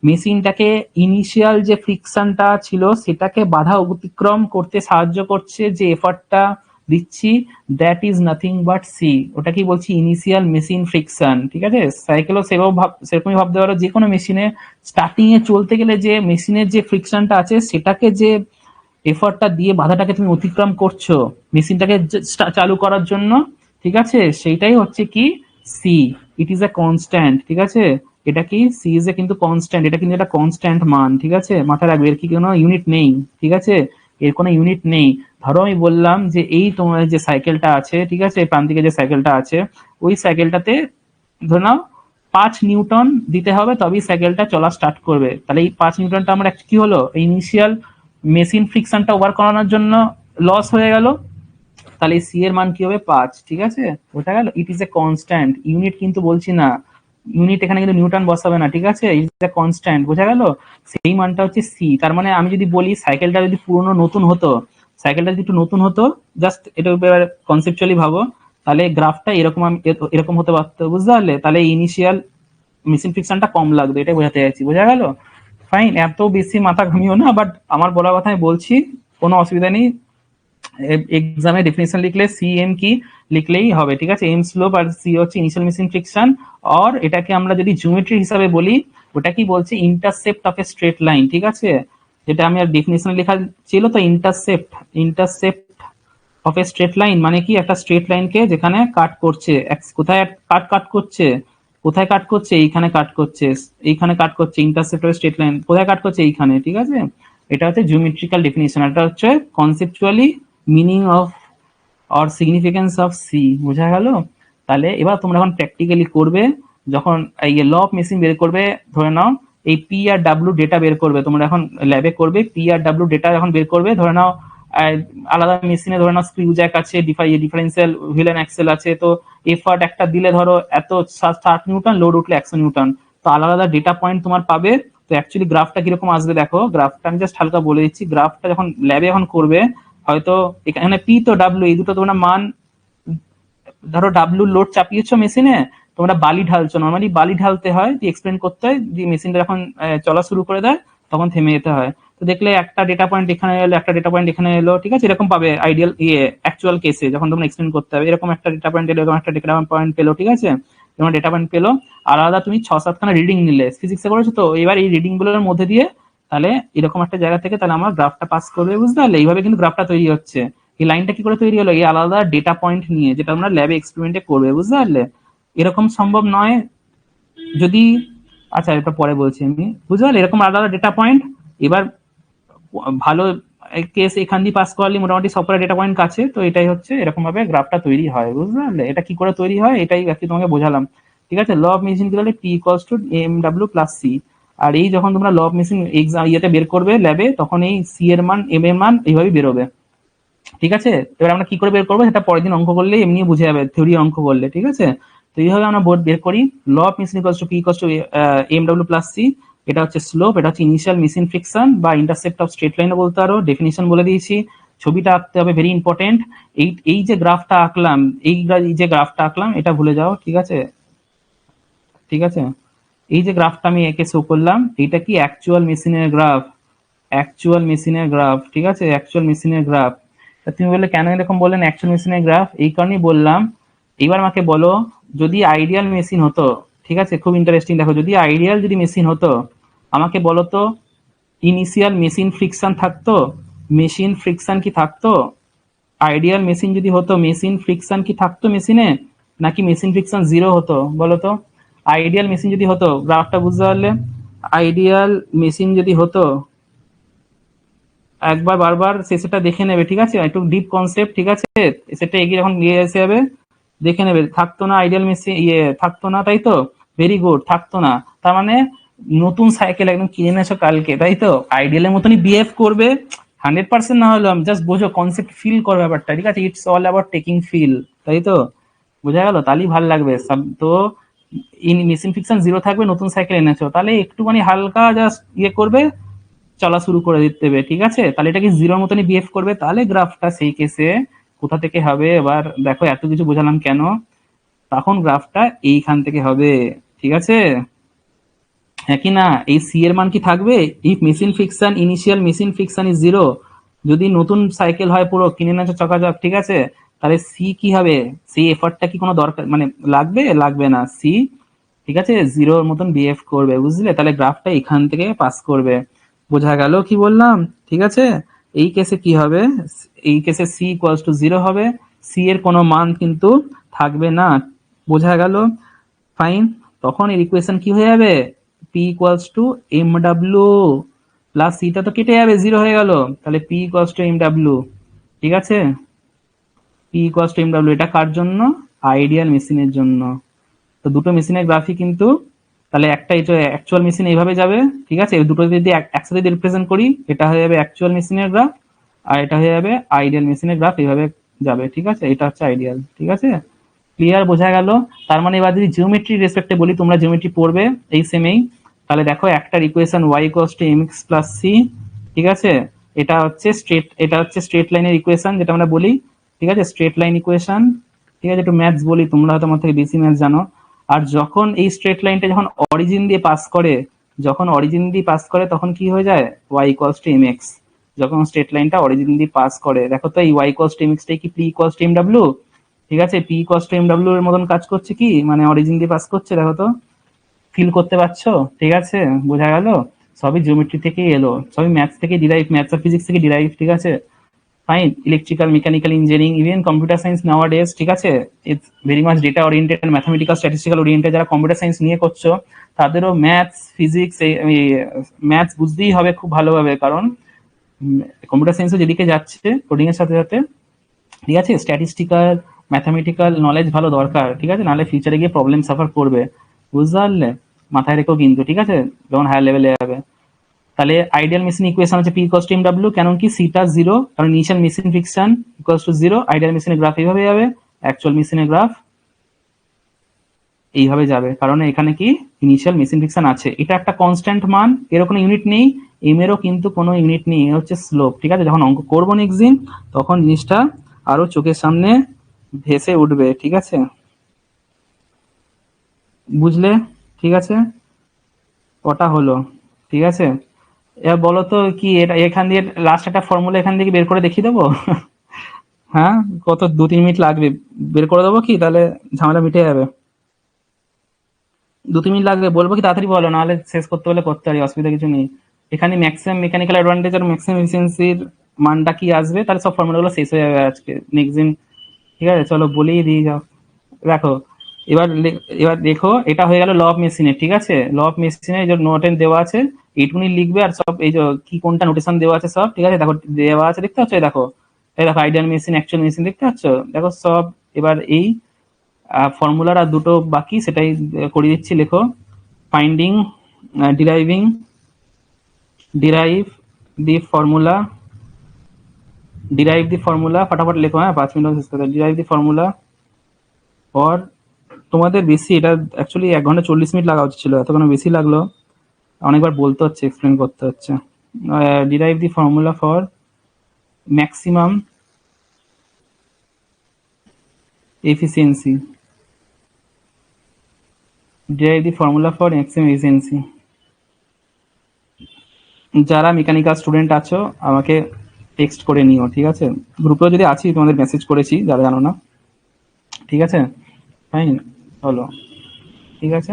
Speaker 1: মেশিনটাকে ইনিশিয়াল যে ফ্রিকশনটা ছিল সেটাকে বাধা অতিক্রম করতে সাহায্য করছে, যে এফার্টটা দিচ্ছি that is nothing but C, ওটা কি বলছি ইনিশিয়াল মেশিন ফ্রিকশন, ঠিক আছে। সাইকেলও সেরকমই ভাবতে পারো, যে কোনো মেশিনে স্টার্টিং এ চলতে গেলে যে মেশিনের যে ফ্রিকশনটা আছে সেটাকে যে এফর্টটা দিয়ে বাধাটাকে তুমি অতিক্রম করছো মেশিনটাকে চালু করার জন্য, ঠিক আছে, সেইটাই হচ্ছে কি C, it is a constant, ঠিক আছে, এটা কি সি ইজ এ কিন্তু কনস্ট্যান্ট, এটা কিন্তু একটা কনস্ট্যান্ট মান, ঠিক আছে, মাথায় রাখবে, এর কি কোনো ইউনিট নেই, ঠিক আছে, এর কোনো ইউনিট নেই। ধরো আমি বললাম যে এই তোমার যে সাইকেলটা আছে, ঠিক আছে, এই প্রান্তিকে যে সাইকেলটা আছে, ওই সাইকেলটাতে ধরে নাও 5 নিউটন দিতে হবে, তবেই সাইকেলটা চলা স্টার্ট করবে। তাহলে এই 5 নিউটনটা আমার কি হলো, ইনিশিয়াল মেশিন ফ্রিকশনটা ওভার করানোর জন্য লস হয়ে গেল, তাহলে সি এর মান কি হবে 5, ঠিক আছে, বোঝা গেল, ইট ইজ এ কনস্ট্যান্ট, ইউনিট কিন্তু বলছি না, ইউনিট এখানে কিন্তু নিউটন বসাবে না, ঠিক আছে, ইট ইজ এ কনস্ট্যান্ট, বোঝা গেল, সেই মানটা হচ্ছে সি। তার মানে আমি যদি বলি সাইকেলটা যদি পুরনো নতুন হতো, সাইকেলটা যদি একটু নতুন হতো, জাস্ট এটা কনসেপচুয়ালি ভাবো, তাহলে গ্রাফটা এরকম এরকম হতে পারতো, বুঝতে পারলে, তাহলে ইনিশিয়াল মেশিন ফ্রিকশনটা কম লাগবে, এটাই বোঝাতে চাইছি, বোঝা গেল, ফাইন। এত বেশি মাথা ঘামিও না, বাট আমার বলার কথা আমি বলছি, কোনো অসুবিধা নেই, এক্সামে ডেফিনেশন লিখলে সি এম কি লিখলেই হবে, ঠিক আছে। এম স্লোপ আর সি হচ্ছে ইনিশিয়াল মেশিন ফ্রিকশন। আর এটাকে আমরা যদি জিওমেট্রি হিসাবে বলি, ওটা কি বলছে, intercept of a straight line, ঠিক আছে। যেটা আমি আর ডেফিনেশন লেখা ছিল তো, intercept, intercept of a straight line মানে কি, একটা স্ট্রেট লাইনকে যেখানে কাট করছে, কোথায় কাট করছে, কোথায় কাট করছে, এইখানে কাট করছে, এইখানে কাট করছে, ইন্টারসেপ্ট অফ স্ট্রেট লাইন কোথায় কাট করছে, এইখানে, ঠিক আছে। এটা হচ্ছে জিওমেট্রিক্যাল ডেফিনেশন। এটা হচ্ছে conceptually meaning of or significance of C, বোঝা গেল। তাহলে এবার তোমরা এখন প্র্যাকটিক্যালি করবে, যখন এই ল অফ মেশিন বের করবে, ধরে নাও এই পি আর ডাব্লিউ ডেটা বের করবে, তোমরা এখন ল্যাবে করবে, পি আর ডাব্লিউ ডেটা যখন বের করবে, ধরে নাও আলাদা মেশিনে ধরে নাও স্ক্রিউ জ্যাক আছে, ডিফারেন্সিয়াল হুইল এন্ড অ্যাক্সেল আছে, তো এফার্ট একটা দিলে ধরো এত 60 নিউটন, লোড উঠলে 100 নিউটন, তো আলাদা আলাদা ডেটা পয়েন্ট তোমার পাবে। তো অ্যাকচুয়ালি গ্রাফটা কিরকম আসবে দেখো, গ্রাফটা আমি জাস্ট হালকা বলে দিচ্ছি। গ্রাফটা যখন ল্যাবে এখন করবে, হয়তো এখানে পি তো ডাব্লিউ, এই দুটো তোমরা মান, ধরো ডাব্লিউ লোড চাপিয়েছো মেশিনে, তোমরা বালি ঢালছো, নর্মালি বালি ঢালতে হয়, যে এক্সপ্লেন করতে হয়, যে মেশিনটা যখন চলা শুরু করে দেয় তখন থেমে যেতে হয়। তো দেখলে একটা ডেটা পয়েন্ট এখানে এলো, একটা ডেটা পয়েন্ট এখানে এলো, ঠিক আছে, এরকম পাবে আইডিয়াল অ্যাকচুয়াল কেসে যখন তোমরা এক্সপ্লেন করতে হবে, এরকম একটা ডেটা পয়েন্ট এলো, এরকম একটা ডেটা পয়েন্ট পেলো, ঠিক আছে। তোমার ডেটা পয়েন্ট পেলো, আলাদা তুমি 6-7খানা রিডিং নিলে, ফিজিক্সে করেছো তো, এবার এই রিডিং গুলোর মধ্যে দিয়ে তাহলে এরকম একটা জায়গা থেকে তাহলে আমার গ্রাফটা পাস করবে, বুঝতে পারলে। এইভাবে কিন্তু গ্রাফটা তৈরি হচ্ছে। এই লাইনটা কি করে তৈরি হলো, এই আলাদা ডেটা পয়েন্ট নিয়ে, যেটা আমরা ল্যাবে এক্সপেরিমেন্টে করবে, বুঝতে পারলে। এরকম সম্ভব নয় যদি, আচ্ছা এটা পরে বলছি আমি, বুঝতে পারলে, এরকম আলাদা ডেটা পয়েন্ট। এবার ভালো কেস এখান দিয়ে পাস করলে মোটামুটি সবকটা ডেটা পয়েন্ট কাছে, তো এটাই হচ্ছে এরকম ভাবে গ্রাফটা তৈরি হয়, বুঝতে পারলে। এটা কি করে তৈরি হয় এটাই একটু তোমাকে বোঝালাম, ঠিক আছে। ল অফ মেশিন কি, তাহলে P equals to M W plus c. আর এই যখন তোমরা ল অফ মেশিন এক্সাম ইয়েতে বের করবে ল্যাবে, তখন এই সি এর মান, এম এর মান এইভাবে বেরোবে, ঠিক আছে। এবার আমরা কি করে বের করবো সেটা পরের দিন অঙ্ক করলে এমনি বুঝে যাবে, থিওরি অঙ্ক করলে, ঠিক আছে। তো এইভাবে আমরা বোর্ড বের করি। Law of machine equals to P equals to M W plus C. এটা হচ্ছে স্লোপ, এটা হচ্ছে ইনিশিয়াল মেশিন ফ্রিকশন বা ইন্টারসেপ্ট অফ স্ট্রেট লাইনও বলতে পারো, ডেফিনিশন বলে দিয়েছি। ছবিটা আঁকতে হবে, ভেরি ইম্পর্টেন্ট। এই যে গ্রাফটা আঁকলাম, এই যে গ্রাফটা আঁকলাম এটা ভুলে যাও, ঠিক আছে, ঠিক আছে। এই যে গ্রাফটা আমি একে শো করলাম, এইটা কি অ্যাকচুয়াল মেশিনের গ্রাফ, অ্যাকচুয়াল মেশিনের গ্রাফ, ঠিক আছে, অ্যাকচুয়াল মেশিনের গ্রাফ। তুমি বললে কেন এরকম বললেন অ্যাকচুয়াল মেশিনের গ্রাফ, এই কারণেই বললাম। এবার আমাকে বলো, যদি আইডিয়াল মেশিন হতো, ঠিক আছে, খুব ইন্টারেস্টিং, দেখো, যদি আইডিয়াল যদি মেশিন হতো, আমাকে বলো তো, ইনিশিয়াল মেশিন ফ্রিকশন থাকতো, মেশিন ফ্রিকশন কি থাকতো, আইডিয়াল মেশিন যদি হতো, মেশিন ফ্রিকশন কি থাকতো মেশিনে, নাকি মেশিন ফ্রিকশন জিরো হতো, বলো তো। আইডিয়াল মেশিন যদি হতো, গ্রাফটা বুঝতে পারলে, আইডিয়াল মেশিন যদি হতো, একবার বারবার শেষেটা দেখে নেবে, ঠিক আছে, একটু ডিপ কনসেপ্ট, ঠিক আছে। সেটা এগিয়ে যখন নিয়ে এসে যাবে দেখে নেবে, থাকতো না আইডিয়াল মেশিন, থাকতো না, তাই তো, ভেরি গুড, থাকতো না। তার মানে নতুন সাইকেল একদম কিনে এনেছো কালকে, তাই তো, আইডিয়ালের মতনই বিহেভ করবে, 100% না হলো, জাস্ট বোঝো, কনসেপ্ট ফিল করো ব্যাপারটা, ঠিক আছে, it's all about taking feel, তাই তো, বোঝা গেল, তাহলেই ভালো লাগবে সব তো। মেশিন ফিকশন জিরো থাকবে, নতুন সাইকেল এনেছো, তাহলে একটুখানি হালকা জাস্ট করবে, চলা শুরু করে দিতে হবে, ঠিক আছে। তাহলে এটা কি জিরোর মতনই বিহেভ করবে, তাহলে গ্রাফটা সেই কেসে কোথা থেকে হবে, এবার দেখো এত কিছু বোঝালাম কেন, তখন গ্রাফটা এইখান থেকে হবে, ঠিক আছে, হ্যাঁ কি না। এই সি এর মান কি থাকবে, if machine fiction, initial machine fiction is zero, যদি নতুন সাইকেল হয় পুরো কিনে নেছো চকাচক, ঠিক আছে, তাহলে সি কি হবে, সি এফার্টটা কি কোনো দরকার মানে লাগবে, লাগবে না, সি, ঠিক আছে, জিরোর মতন বিহেভ করবে, বুঝলে। তাহলে গ্রাফটা এখান থেকে পাস করবে, বোঝা গেল কি বললাম, ঠিক আছে। এই কেসে কি হবে, এই কেসে সি ইকুয়ালস টু জিরো হবে, সি এর কোনো মান কিন্তু থাকবে না, বোঝা গেল, ফাইন। তখন এর ইকুয়েশন কি হয়ে যাবে, P equals to M W plus সিটা তো কেটে যাবে, জিরো হয়ে গেল, তাহলে P equals to M W, ঠিক আছে, P equals to M W. এটা কার জন্য, আইডিয়াল মেশিনের জন্য। তো দুটো মেশিনের গ্রাফই কিন্তু, তাহলে একটা এটা অ্যাকচুয়াল মেশিন এইভাবে যাবে, ঠিক আছে, দুটো যদি একসাথে রিপ্রেজেন্ট করি, এটা হয়ে যাবে অ্যাকচুয়াল মেশিনের গ্রাফ, আর এটা হয়ে যাবে আইডিয়াল মেশিনের গ্রাফ, এইভাবে যাবে, ঠিক আছে, এটা হচ্ছে আইডিয়াল, ঠিক আছে, ক্লিয়ার, বোঝা গেল। তার মানে এবার যদি জিওমেট্রি রেসপেক্টে বলি, তোমরা জিওমেট্রি পড়বে এই সেমেই, তাহলে দেখো একটা equation y equals to mx plus c, ঠিক আছে, এটা হচ্ছে স্ট্রেট লাইনের ইকুয়েশন যেটা আমরা বলি, ঠিক আছে, স্ট্রেট লাইন ইকুয়েশন, ঠিক আছে, একটু ম্যাথস বলি, তোমরা হয়তো আমার থেকে বেশি ম্যাথস জানো। আর যখন এই স্ট্রেট লাইনটা যখন অরিজিন দিয়ে পাস করে, যখন অরিজিন দিয়ে পাস করে তখন কি হয়ে যায়, y ইকুয়ালস টু mx, যখন স্ট্রেট লাইনটা অরিজিন দিয়ে পাস করে। দেখো তো এই y ইকুয়ালস টু mx টাই কি p ইকুয়ালস টু mw, ঠিক আছে? p ইকুয়ালস টু mw এর মতন কাজ করছে কি, মানে অরিজিন দিয়ে পাস করছে। দেখো তো, ফিল করতে পারছো? ঠিক আছে, বোঝা গেল? সবই জিওমেট্রি থেকেই এলো, সবই ম্যাথস থেকে ডিরাইভ, ম্যাথস আর ফিজিক্স থেকে ডিরাইভ, ঠিক আছে? Fine, electrical, mechanical engineering, even computer science nowadays, ঠিক আছে? It's very much data oriented, mathematical, statistical oriented. যারা কম্পিউটার সায়েন্স নিয়ে করছো তাদেরও ম্যাথস, ফিজিক্স, ম্যাথস বুঝতেই হবে খুব ভালোভাবে, কারণ কম্পিউটার সায়েন্সও যেদিকে যাচ্ছে কোডিং এর সাথে সাথে, ঠিক আছে, স্ট্যাটিস্টিক্যাল, ম্যাথামেটিক্যাল নলেজ ভালো দরকার, ঠিক আছে? নাহলে ফিউচারে গিয়ে প্রবলেম সাফার করবে, বুঝতে পারলে? মাথায় রেখো কিন্তু, ঠিক আছে, যখন হায়ার লেভেলে যাবে। তাহলে আইডিয়াল মেশিন ইকুয়েশন হচ্ছে পি ইকুয়ালস টু এমডব্লিউ, কেন কি সিটা জিরো, কারণ initial machine friction equals to zero. Ideal মেশিনের গ্রাফ এইভাবে যাবে, অ্যাকচুয়াল মেশিনের গ্রাফ এইভাবে যাবে, কারণ এখানে কি ইনিশিয়াল মেশিন ফ্রিকশন আছে। এটা একটা কনস্ট্যান্ট মান, এর কোনো ইউনিট নেই, এম এরও কিন্তু কোনো ইউনিট নেই, এ হচ্ছে স্লোপ, ঠিক আছে? যখন অঙ্ক করবো নেক্সট দিন, তখন জিনিসটা আরো চোখের সামনে ভেসে উঠবে, ঠিক আছে? বুঝলে? ঠিক আছে, কটা হলো? ঠিক আছে, এবার বলো তো কি, এটা এখান দিয়ে লাস্ট একটা ফর্মুলা এখান থেকে বের করে দেখিয়ে দেবো? হ্যাঁ, কত 2-3 মিনিট লাগবে, বের করে দেবো কি? তাহলে ঝামেলা মিটে যাবে। 2-3 মিনিট লাগবে, বলবো কি? তাড়াতাড়ি বলো, নাহলে শেষ করতে হলে করতে পারি, অসুবিধা কিছু নেই। এখানে ম্যাক্সিমাম মেকানিক্যাল অ্যাডভান্টেজ আর ম্যাক্সিমাম এফিসিয়েন্সির মানটা কি আসবে, তাহলে সব ফর্মুলাগুলো শেষ হয়ে যাবে আজকে, নেক্সট দিন, ঠিক আছে? চলো বলেই দিয়ে যাও। দেখো, এবার দেখো, এটা হয়ে গেল ল অফ মেশিনের, ঠিক আছে? ল অফ মেশিনে এই যে নোটেন দেওয়া আছে, এইটুকুনি লিখবে, আর সব এই যে কি কোনটা নোটেশন দেওয়া আছে সব, ঠিক আছে? দেখো দেওয়া আছে, দেখতে পাচ্ছ? এই দেখো, এই দেখো আইডিয়াল মেশিন, অ্যাকচুয়াল মেশিন, দেখতে পাচ্ছ? দেখো সব। এবার এই ফর্মুলার আর দুটো বাকি, সেটাই করে দিচ্ছি, লেখো। ফাইন্ডিং, ডিরাইভিং, ডিরাইভ দি ফর্মুলা, ডিরাইভ দি ফর্মুলা, ফটাফট লেখো, হ্যাঁ, 5 মিনিট শেষ করতে। ডিরাইভ দি ফর্মুলা ফর, তোমাদের বেশি, এটা অ্যাকচুয়ালি 1 ঘন্টা 40 মিনিট লাগা উচিত ছিল, এতক্ষণ বেশি লাগলো, অনেকবার বলতে হচ্ছে, এক্সপ্লেন করতে হচ্ছে। Derive the formula for maximum efficiency, derive the formula for maximum efficiency. যারা মেকানিক্যাল স্টুডেন্ট আছো আমাকে টেক্সট করে নিও, ঠিক আছে? গ্রুপেও যদি আছি, তোমাদের মেসেজ করেছি যারা জানো না, ঠিক আছে? ফাইন, হলো, ঠিক আছে।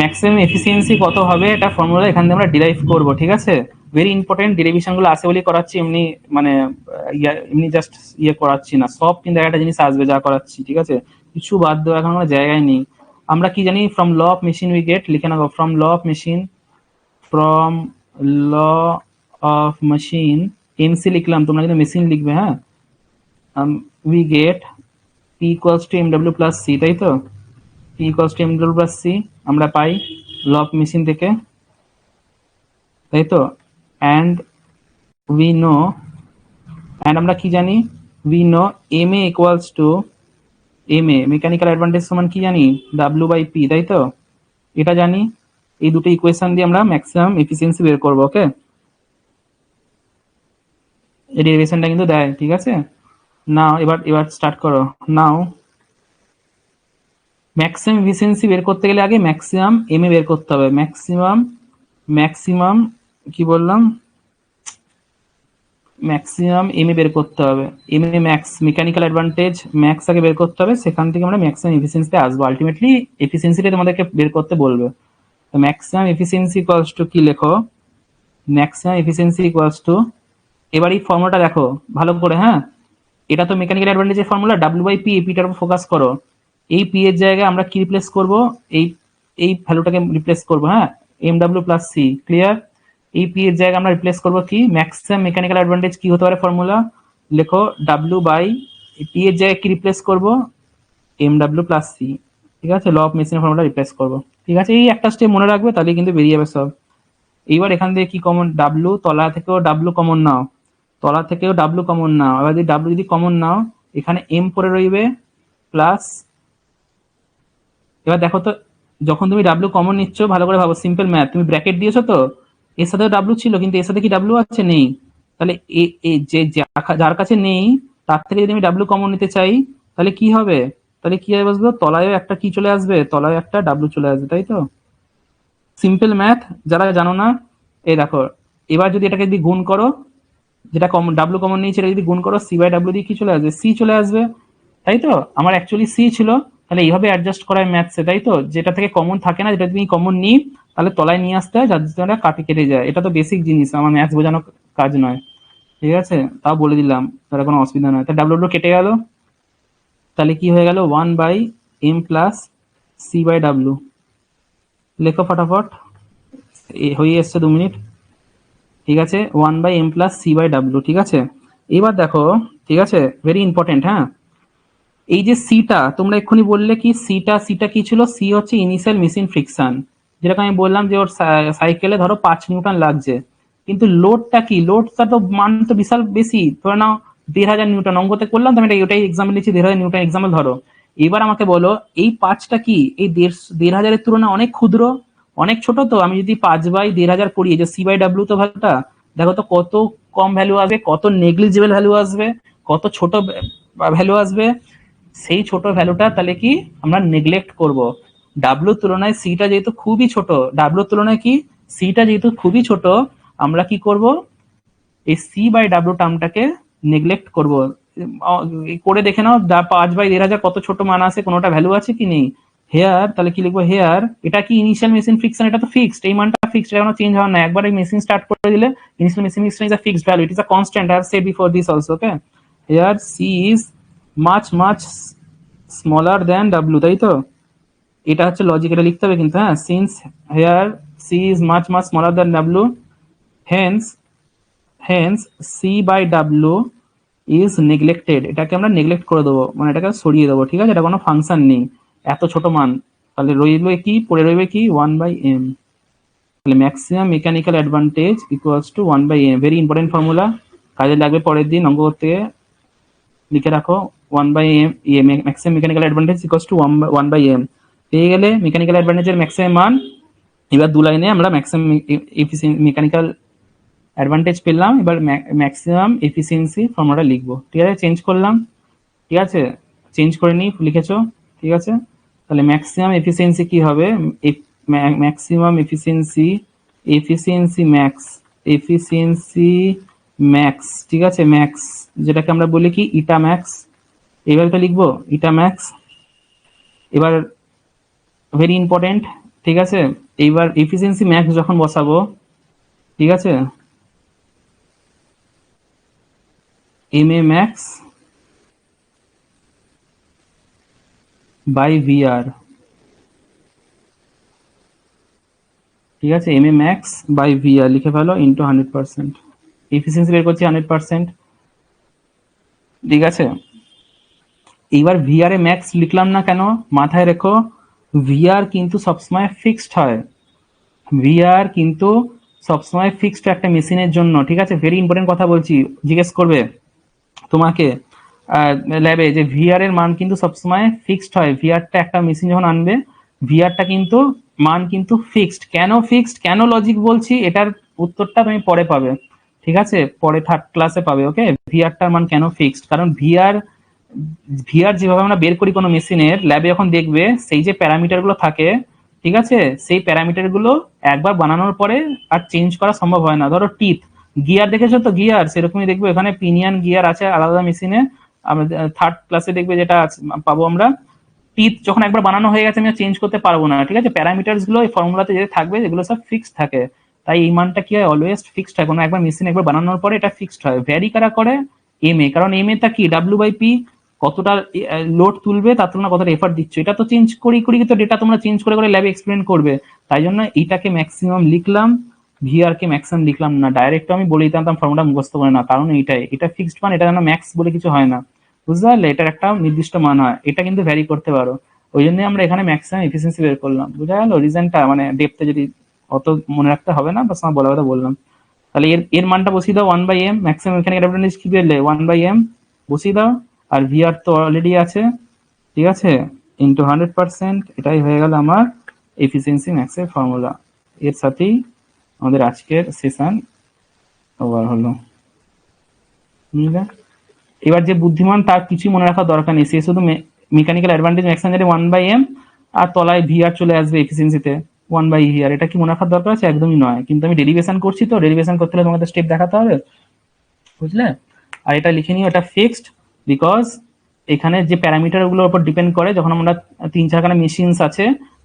Speaker 1: ম্যাক্সিমাম এফিসিয়েন্সি কত হবে, এটা ফর্মুলা এখান থেকে আমরা ডিরাইভ করব, ঠিক আছে? ভেরি ইম্পর্টেন্ট, ডেরিভেশন গুলো আছে বলেই করাচ্ছি, এমনি মানে এমনি জাস্ট ইয়ে করাচ্ছি না, সব কিন্তু একটা জিনিস আসবে যা করাচ্ছি, ঠিক আছে? কিছু বাদ দেওয়া এখন কোনো জায়গায় নেই। আমরা কি জানি, from law of machine we get, লিখে নেবো, from law of machine, from law of machine, MC লিখলাম, তোমরা কিন্তু মেশিন লিখবে, হ্যাঁ? We get P equals to MW plus C, তাই তো? P equals to MW plus C আমরা পাই ল অফ মেশিন থেকে, তাই তো? অ্যান্ড উই নো, অ্যান্ড আমরা কি জানি, we know M A equals to, M A mechanical advantage সমান কি জানি, ডাব্লিউ বাই পি, তাই তো? এটা জানি। এই দুটো ইকুয়েশন দিয়ে আমরা ম্যাক্সিমাম এফিসিয়েন্সি বের করবো, ওকে? এই ডেরিভেশনটা কিন্তু দেয়, ঠিক আছে? নাও এবার এবার স্টার্ট করো। নাও ম্যাক্সিমাম এফিসিয়েন্সি বের করতে গেলে আগে ম্যাক্সিমাম এম এ বের করতে হবে। ম্যাক্সিমাম, ম্যাক্সিমাম কি বললাম, ম্যাক্সিমাম এম এ বের করতে হবে। M A max, mechanical advantage max আগে বের করতে হবে, সেখান থেকে আমরা ম্যাক্সিমাম এফিসিয়েন্সিতে আসবো। আলটিমেটলি এফিসিয়েন্সিটা তোমাদেরকে বের করতে বলবে। তো ম্যাক্সিমাম এফিসিয়েন্সি ইকুয়ালস টু কি, লেখো, ম্যাক্সিমাম এফিসিয়েন্সি ইকুয়ালস টু, এবার এই ফর্মুলাটা দেখো ভালো করে, হ্যাঁ? এটা তো মেকানিক্যাল অ্যাডভান্টেজের ফর্মুলা, ডাব্লিউ বাই পি, এপিটার উপর ফোকাস করো। এই পি এর জায়গায় আমরা কি রিপ্লেস করব, এই এই ভ্যালুটাকে রিপ্লেস করব, হ্যাঁ? M W plus C, clear? এই পি এর জায়গায় আমরা রিপ্লেস করব কি, ম্যাক্সিমাম মেকানিক্যাল অ্যাডভান্টেজ কি হতে পারে ফর্মুলা, লেখো, ডাব্লিউ বাই পি এর জায়গায় কি রিপ্লেস করব, এম ডাব্লিউ প্লাস সি, ঠিক আছে? ল অফ মেশিনের ফর্মুলা রিপ্লেস করব, ঠিক আছে? এই একটা স্টেপ মনে রাখবে, তাহলে কিন্তু বেরিয়ে যাবে সব। এইবার এখান থেকে কি কমন, ডাব্লু, তলা থেকেও ডাব্লু কমন নাও, তলা থেকেও ডাব্লু কমন নাও। এবার যদি ডাব্লু যদি কমন নাও, এখানে এম পড়ে রইবে প্লাস, এবার দেখো তো, যখন তুমি ডাব্লু কমন নিচ্ছ, ভালো করে ভাবো, সিম্পল ম্যাথ, তুমি ব্র্যাকেট দিয়েছো তো, এর সাথেও ডাব্লু ছিল, কিন্তু এর সাথে কি ডাব্লু আছে, নেই। তাহলে যে যার কাছে নেই, তার থেকে যদি আমি ডাব্লু কমন নিতে চাই, তাহলে কি হবে, তাহলে কি হবে বুঝলো, তলায়ও একটা কি চলে আসবে, তলায় একটা ডাব্লু চলে আসবে, তাই তো? সিম্পল ম্যাথ, যারা জানো না, এই দেখো, এবার যদি এটাকে যদি গুণ করো, যেটা কমন ডাব্লু কমন নিয়েছে, এটা যদি গুণ করো সি বাই ডাব্লু দিয়ে কি চলে আসবে, সি চলে আসবে, তাই তো? আমার অ্যাকচুয়ালি সি ছিল, তাহলে এইভাবে অ্যাডজাস্ট করা হয় ম্যাথসে, তাই তো? যেটা থেকে কমন থাকে না, যেটা তুমি কমন নিই, তাহলে তলায় নিয়ে আসতে হয়, যার জন্য কাটে কেটে যায়। এটা তো বেসিক জিনিস, আমার ম্যাথস বোঝানো কাজ নয়, ঠিক আছে? তাও বলে দিলাম, তাহলে কোনো অসুবিধা নয়। তা ডাব্লু কেটে গেল, তাহলে কি হয়ে গেল, 1/m plus C by W. লেখো ফটাফট, হয়ে এসছে 2 মিনিট, ঠিক আছে? 1/m plus C by W, ঠিক আছে? এবার দেখো, ঠিক আছে, ভেরি ইম্পর্টেন্ট, হ্যাঁ। এই যে সিটা তোমরা এক্ষুনি বললে কি, সিটা কি ছিল, সি হচ্ছে ইনিশিয়াল মেশিন ফ্রিকশন, যেরকম আমি বললাম যে ওর সাইকেলে ধরো 5 নিউটন লাগছে, কিন্তু লোডটা কি, লোডটা তো মান তো বিশাল বেশি, ধরে নাও 1,500 নিউটন। অঙ্কতে করলাম তো, আমি ওটাই এক্সাম্পল নিচ্ছি, 1,500 নিউটন এক্সাম্পল ধরো। এবার আমাকে বলো, এই 5টা কি এই 1,500-এর তুলনায় অনেক ক্ষুদ্র, অনেক ছোট। তো আমি যদি 5/1,500 করি, এই যে সি বাই ডাব্লিউ তো ভ্যালুটা দেখো তো কত কম ভ্যালু আসবে, কত নেগলিজিবল ভ্যালু আসবে, কত ছোট ভ্যালু আসবে। সেই ছোট ভ্যালুটা তাহলে কি আমরা নেগলেক্ট করব, ডাব্লুর তুলনায় সিটা যেহেতু খুবই ছোট, ডাব্লুর তুলনায় কি সিটা যেহেতু খুবই ছোট, আমরা কি করব, এই সি বাই ডাব্লু টার্মটাকে নেগলেক্ট করব। করে দেখে নাও 5/1,500 কত ছোট মান আছে, কোনোটা ভ্যালু আছে কি নেই। হেয়ার তাহলে কি লিখবো, হেয়ার এটা কি ইনিশিয়াল মেশিন ফ্রিকশন, এটা তো ফিক্সড, এই মানটা ফিক্সড, এটা কোনো চেঞ্জ হয় না। একবার এই মেশিন স্টার্ট করে দিলে initial machine friction is a fixed value, it is a constant, I have said before this also, okay. Here C is much smaller than W, তাই তো? এটা হচ্ছে লজিক, এটা লিখতে হবে কিন্তু, হ্যাঁ। Since here C is much smaller than W, hence hence C by W is neglected, এটাকে আমরা নেগলেক্ট করে দেবো, মানে এটাকে সরিয়ে দেবো, ঠিক আছে? এটা কোনো ফাংশন নেই, এত ছোট মান। তাহলে রইবে কি, পড়ে রইবে কি, 1/m। তাহলে maximum mechanical advantage equals two 1/m, very important formula, কাজে লাগবে পরের দিন অঙ্ক করতে গিয়ে, লিখে রাখো। 1/m, maximum mechanical advantage equals two 1/m। পেয়ে গেলে মেকানিক্যাল অ্যাডভান্টেজের ম্যাক্সিমাম মান। এবার 2 লাইনে আমরা ম্যাক্সিমাম মেকানিক্যাল অ্যাডভান্টেজ পেলাম, এবার ম্যাক্সিমাম এফিসিয়েন্সি ফর্মুলাটা লিখবো, ঠিক আছে? চেঞ্জ করলাম, ঠিক আছে, চেঞ্জ করে নিই, লিখেছো, ঠিক আছে? তাহলে ম্যাক্সিমাম এফিসিয়েন্সি কি হবে, maximum efficiency, efficiency max, efficiency max, ঠিক আছে, ম্যাক্স, যেটাকে আমরা বলি কি ইটা ম্যাক্স, এইভাবে তো লিখবো, ইটা ম্যাক্স। এবার ভেরি ইম্পর্টেন্ট, ঠিক আছে, এইবার এফিসিয়েন্সি ম্যাক্স যখন বসাবো, ঠিক আছে, M A max by VR, ঠিক আছে, M A max by VR লিখে ফেলো, ইন্টু 100%, এফিসিয়েন্সি বের করছি 100%, ঠিক আছে? এইবার ভিআর এ ম্যাক্স লিখলাম না কেন, মাথায় রেখো, ভিআর কিন্তু সবসময় ফিক্সড হয়, ভিআর কিন্তু সবসময় ফিক্সড একটা মেশিনের জন্য, ঠিক আছে? ভেরি ইম্পর্টেন্ট কথা বলছি, জিজ্ঞেস করবে তোমাকে ল্যাবে যে ভিআর এর মান কিন্তু সবসময় ফিক্সড হয়, ভিআরটা একটা মেশিন যখন আনবে, ভিআরটা কিন্তু মান কিন্তু ফিক্সড। কেন ফিক্সড, কেন লজিক বলছি, এটার উত্তরটা তুমি পরে পাবে, ঠিক আছে? পরে 3rd ক্লাসে পাবে, ওকে। ভিআরটার মান কেন ফিক্সড, কারণ ভিআর ভিআর যেভাবে আমরা বের করি কোনো মেশিনের, ল্যাবে যখন দেখবে সেই যে প্যারামিটার গুলো থাকে, ঠিক আছে, সেই প্যারামিটার গুলো একবার বানানোর পরে আর চেঞ্জ করা সম্ভব হয় না। ধরো টিথ, গিয়ার দেখেছো তো, গিয়ার সেরকমই দেখবে, এখানে পিনিয়ন গিয়ার আছে আলাদা মেশিনে, 3rd ক্লাসে দেখবে যেটা পাবো আমরা। টিথ যখন একবার বানানো হয়ে গেছে, আমি চেঞ্জ করতে পারবো না, ঠিক আছে? প্যারামিটার্স গুলো এই ফর্মুলাতে যে থাকবে, এগুলো সব ফিক্সড থাকে, তাই এই মানটা কি হয়, অলওয়েজ ফিক্সড হয়, কোনো একবার মেশিন একবার বানানোর পরে এটা ফিক্সড হয়। ভ্যারি কারা করে, এম এ, কারণ এম এ টা কি, ডাব্লিউ বাই পি, কতটা লোড তুলবে তার তুলনা কতটা এফার্ট দিচ্ছ, এটা তো চেঞ্জ করি করি তো ডেটা তোমরা চেঞ্জ করে করে ল্যাবে এক্সপ্লেন করবে, তাই জন্য এইটাকে ম্যাক্সিমাম লিখলাম, ভিআর কে ম্যাক্সিমাম লিখলাম না, ডাইরেক্ট আমি বলে দিতাম ফর্মুলা মুখস্থ করে না, কারণ এইটাই, এটা ফিক্সড মান, এটা যেন ম্যাক্স বলে কিছু হয় না, বুঝতে পারলে? এটার একটা নির্দিষ্ট মান হয়, এটা কিন্তু ভ্যারি করতে পারো, ওই জন্য আমরা এখানে ম্যাক্সিমাম এফিসিয়েন্সি বের করলাম, বুঝা গেল রিজনটা? মানে ডেপথে যদি অত মনে রাখতে হবে না, বাস আমার বলা কথা বললাম। তাহলে এর এর মানটা বসিয়ে দাও, 1/m, ম্যাক্সিমাম এখানে অ্যাডভান্টেজ কি পেলে, 1/m বসিয়ে দাও, আর ভিআর তো অলরেডি আছে, ঠিক আছে, ইন্টু 100%, এটাই হয়ে গেল আমার এফিসিয়েন্সি ম্যাক্সের ফর্মুলা। এর সাথেই আমাদের আজকের সেশন ওভার হলো, বুঝলে? এবার যে বুদ্ধিমান তার কিছুই মনে রাখার দরকার নেই, সে শুধু মেকানিক্যাল অ্যাডভান্টেজ ম্যাক্সিমাম জানে 1/m, আর তলায় ভিআর চলে আসবে এফিসিয়েন্সিতে, ওয়ান বাই হিয়ার, এটা কি মনে রাখার দরকার আছে? একদমই নয়, কিন্তু আমি ডেরিভেশন করছি, তো ডেরিভেশন করতে হলে তোমাদের স্টেপ দেখাতে হবে, বুঝলে? আর এটা লিখে নিও, এটা ফিক্সড, বিকজ এখানে যে প্যারামিটার গুলোর উপর ডিপেন্ড করে, যখন আমরা 3-4খানা মেশিনস আছে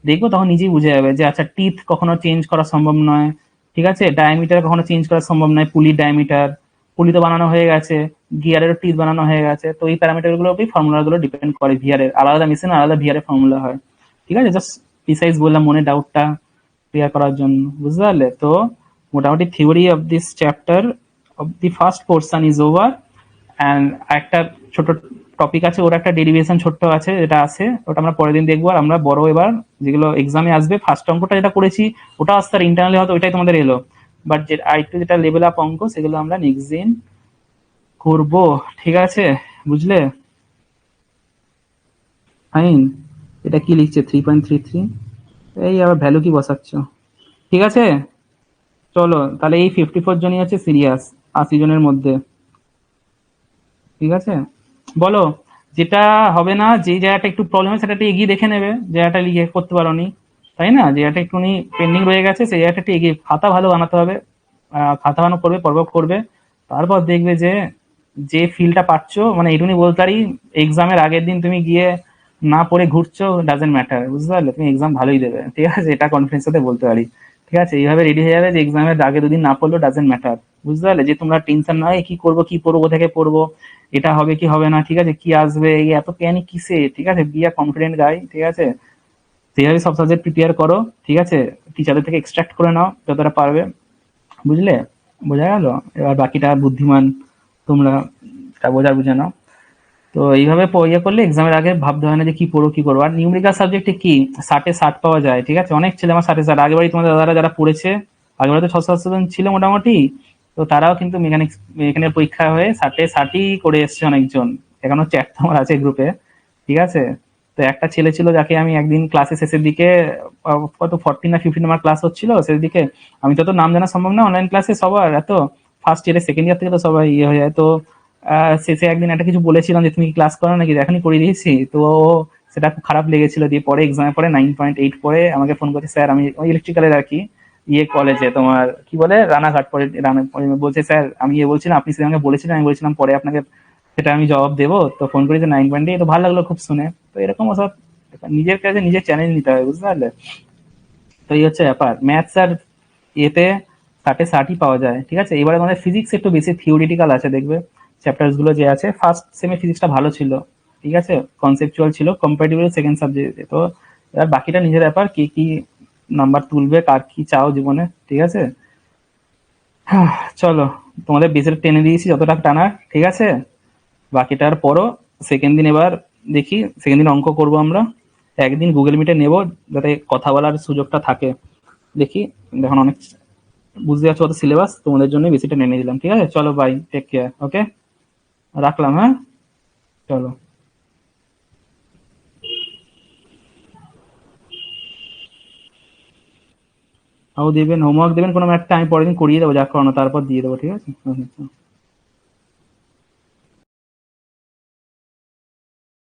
Speaker 1: দেখবো, তখন নিজেই বুঝে যাবে যে আচ্ছা টিথ কখনো চেঞ্জ করা সম্ভব নয়, ঠিক আছে, ডায়ামিটার কখনো চেঞ্জ করা সম্ভব নয়, পুলির ডায়ামিটার, পুলি তো বানানো হয়ে গেছে, গিয়ারেরও টিথ বানানো হয়ে গেছে, তো এই প্যারামিটার গুলোর উপরই ফর্মুলা গুলো ডিপেন্ড করে, ভিআরের আলাদা মেশিন আলাদা ভিআরের ফর্মুলা হয়, ঠিক আছে? জাস্ট প্রিসাইজ বললাম মনে ডাউটটা ক্লিয়ার করার জন্য, বুঝতে পারলে? তো মোটামুটি theory of this chapter of the first portion is over. And একটা ছোট টপিক আছে, ওর একটা ডেরিভেশন ছোট্ট আছে, যেটা আছে ওটা আমরা পরের দিন দেখবো। আর আমরা বড় এবার যেগুলো এক্সামে আসবে, ফার্স্ট অঙ্কটা যেটা করেছি ওটা আসতে, আর ইন্টারনালি হয়তো ওইটাই তোমাদের এলো, বাট যে আরেকটু যেটা লেভেল আপ অঙ্ক, সেগুলো আমরা নেক্সট দিন করবো, ঠিক আছে? বুঝলে? ফাইন। এটা কি লিখছে? 3.33। এই আবার ভ্যালু কি বসাচ্ছ? ঠিক আছে, চলো তাহলে এই 54 জনই হচ্ছে সিরিয়াস 80 জনের মধ্যে, ঠিক আছে? বলো, যেটা হবে না, যে জায়গাটা একটু প্রবলেম হয় সেটা একটু এগিয়ে দেখে নেবে, জায়গাটা লিখে করতে পারোনি, তাই না? জায়গাটা একটুখানি পেন্ডিং রয়ে গেছে, সেই জায়গাটা একটু এগিয়ে, খাতা ভালো বানাতে হবে, খাতা বানানো করবে, পর্ব করবে, তারপর দেখবে যে যে ফিলটা পাচ্ছ, মানে এইটুকুনি বলতে পারি, এক্সামের আগের দিন তুমি গিয়ে না পড়ে ঘুরছো, ডাজেন্ট ম্যাটার, বুঝতে পারলে? তুমি এক্সাম ভালোই দেবে, ঠিক আছে? এটা কনফিডেন্স সাথে বলতে পারি, ঠিক আছে? এইভাবে রেডি হয়ে যাবে যে এক্সামের আগে দুদিন না পড়লেও ডাজেন্ট ম্যাটার, বুঝতে পারলে? যে তোমরা টেনশন নয় কি করবো, কি পড়বো, থেকে পড়বো, এটা হবে কি হবে না, ঠিক আছে, কি আসবে, এই এত প্যানিক কিসে, ঠিক আছে? বি আ কনফিডেন্ট গাই, ঠিক আছে? সেইভাবে সব সাবজেক্ট প্রিপেয়ার করো, ঠিক আছে? টিচারদের থেকে এক্সট্রাক্ট করে নাও যতটা পারবে, বুঝলে? বোঝা গেল? এবার বাকিটা বুদ্ধিমান তোমরা, তা বোঝার বুঝে নাও। তো এইভাবে ইয়ে করলে এক্সামের আগে ভাবতে হয় না যে কি পড়বো কি করবো। আর নিউমেরিক্যাল সাবজেক্টে কি 60-60 পাওয়া যায়, ঠিক আছে? অনেক ছেলে আমার 60-60, আগেবারই তোমাদের দাদারা যারা পড়েছে, আগেবারে তো 600-700 জন ছিল মোটামুটি, তো তারাও কিন্তু মেকানিক্স এখানের পরীক্ষা হয়ে 60-60ই করে এসছে অনেকজন, এখনো চ্যাট তোমার আছে গ্রুপে, ঠিক আছে? তো একটা ছেলে ছিল যাকে আমি একদিন ক্লাসে শেষের দিকে, কত 14 না 15 আমার ক্লাস হচ্ছিল শেষের দিকে, আমি তো নাম জানা সম্ভব না অনলাইন ক্লাসে সবার, এত ফার্স্ট ইয়ারে সেকেন্ড ইয়ার থেকে তো সবাই ইয়ে হয়ে যায়, তো শেষে একদিন একটা কিছু বলেছিলাম যে তুমি কি ক্লাস করো নাকি, এখনই করে দিয়েছি, তো সেটা খুব খারাপ লেগেছিল, দিয়ে পরে এক্সামে পরে 9.8 পরে আমাকে ফোন করছে, স্যার আমি ওই ইলেকট্রিক্যালের আর কি, ইয়ে কলেজে তোমার কি বলে রানাঘাট পরে, বলছে স্যার আমি ইয়ে বলছিলাম, আপনি সেদিন আমাকে বলেছিলেন, আমি বলছিলাম পরে আপনাকে সেটা আমি জবাব দেবো, তো ফোন করি যে 9.8, তো ভালো লাগলো খুব শুনে। তো এরকম সব নিজের কাছে নিজের চ্যালেঞ্জ নিতে হবে, বুঝতে পারলে? তো এই হচ্ছে ব্যাপার, ম্যাথস আর এতে 60-60ই পাওয়া যায়, ঠিক আছে? এবারে আমাদের ফিজিক্স একটু বেশি থিওরিটিক্যাল আছে, দেখবে চ্যাপ্টার্স গুলো যে আছে, ফার্স্ট সেমে ফিজিক্সটা ভালো ছিল, ঠিক আছে, কনসেপচুয়াল ছিল কম্পারেটিভলি সেকেন্ড সাবজেক্টে। তো এবার বাকিটা নিজের ব্যাপার, কে কি নাম্বার তুলবে, কার কি চাও জীবনে, ঠিক আছে? চলো, তোমাদের বেসের টেনে দিয়েছি যতটা টানার, ঠিক আছে? বাকিটার পরও সেকেন্ড দিন এবার দেখি, সেকেন্ড দিন অঙ্ক করব আমরা, একদিন গুগল মিটে নেব, যাতে কথা বলার সুযোগটা থাকে, দেখি। দেখুন অনেক বুঝতে পারছো কত সিলেবাস, তোমাদের জন্য বেশিটা নিয়ে দিলাম, ঠিক আছে? চলো বাই, টেক কেয়ার, ওকে, রাখলাম, হ্যাঁ, চলো। আও দেবেন হোমওয়ার্ক দেবেন কোনো একটা, আমি পরের দিন করিয়ে দেবো যা করানো, তারপর দিয়ে দেবো, ঠিক আছে?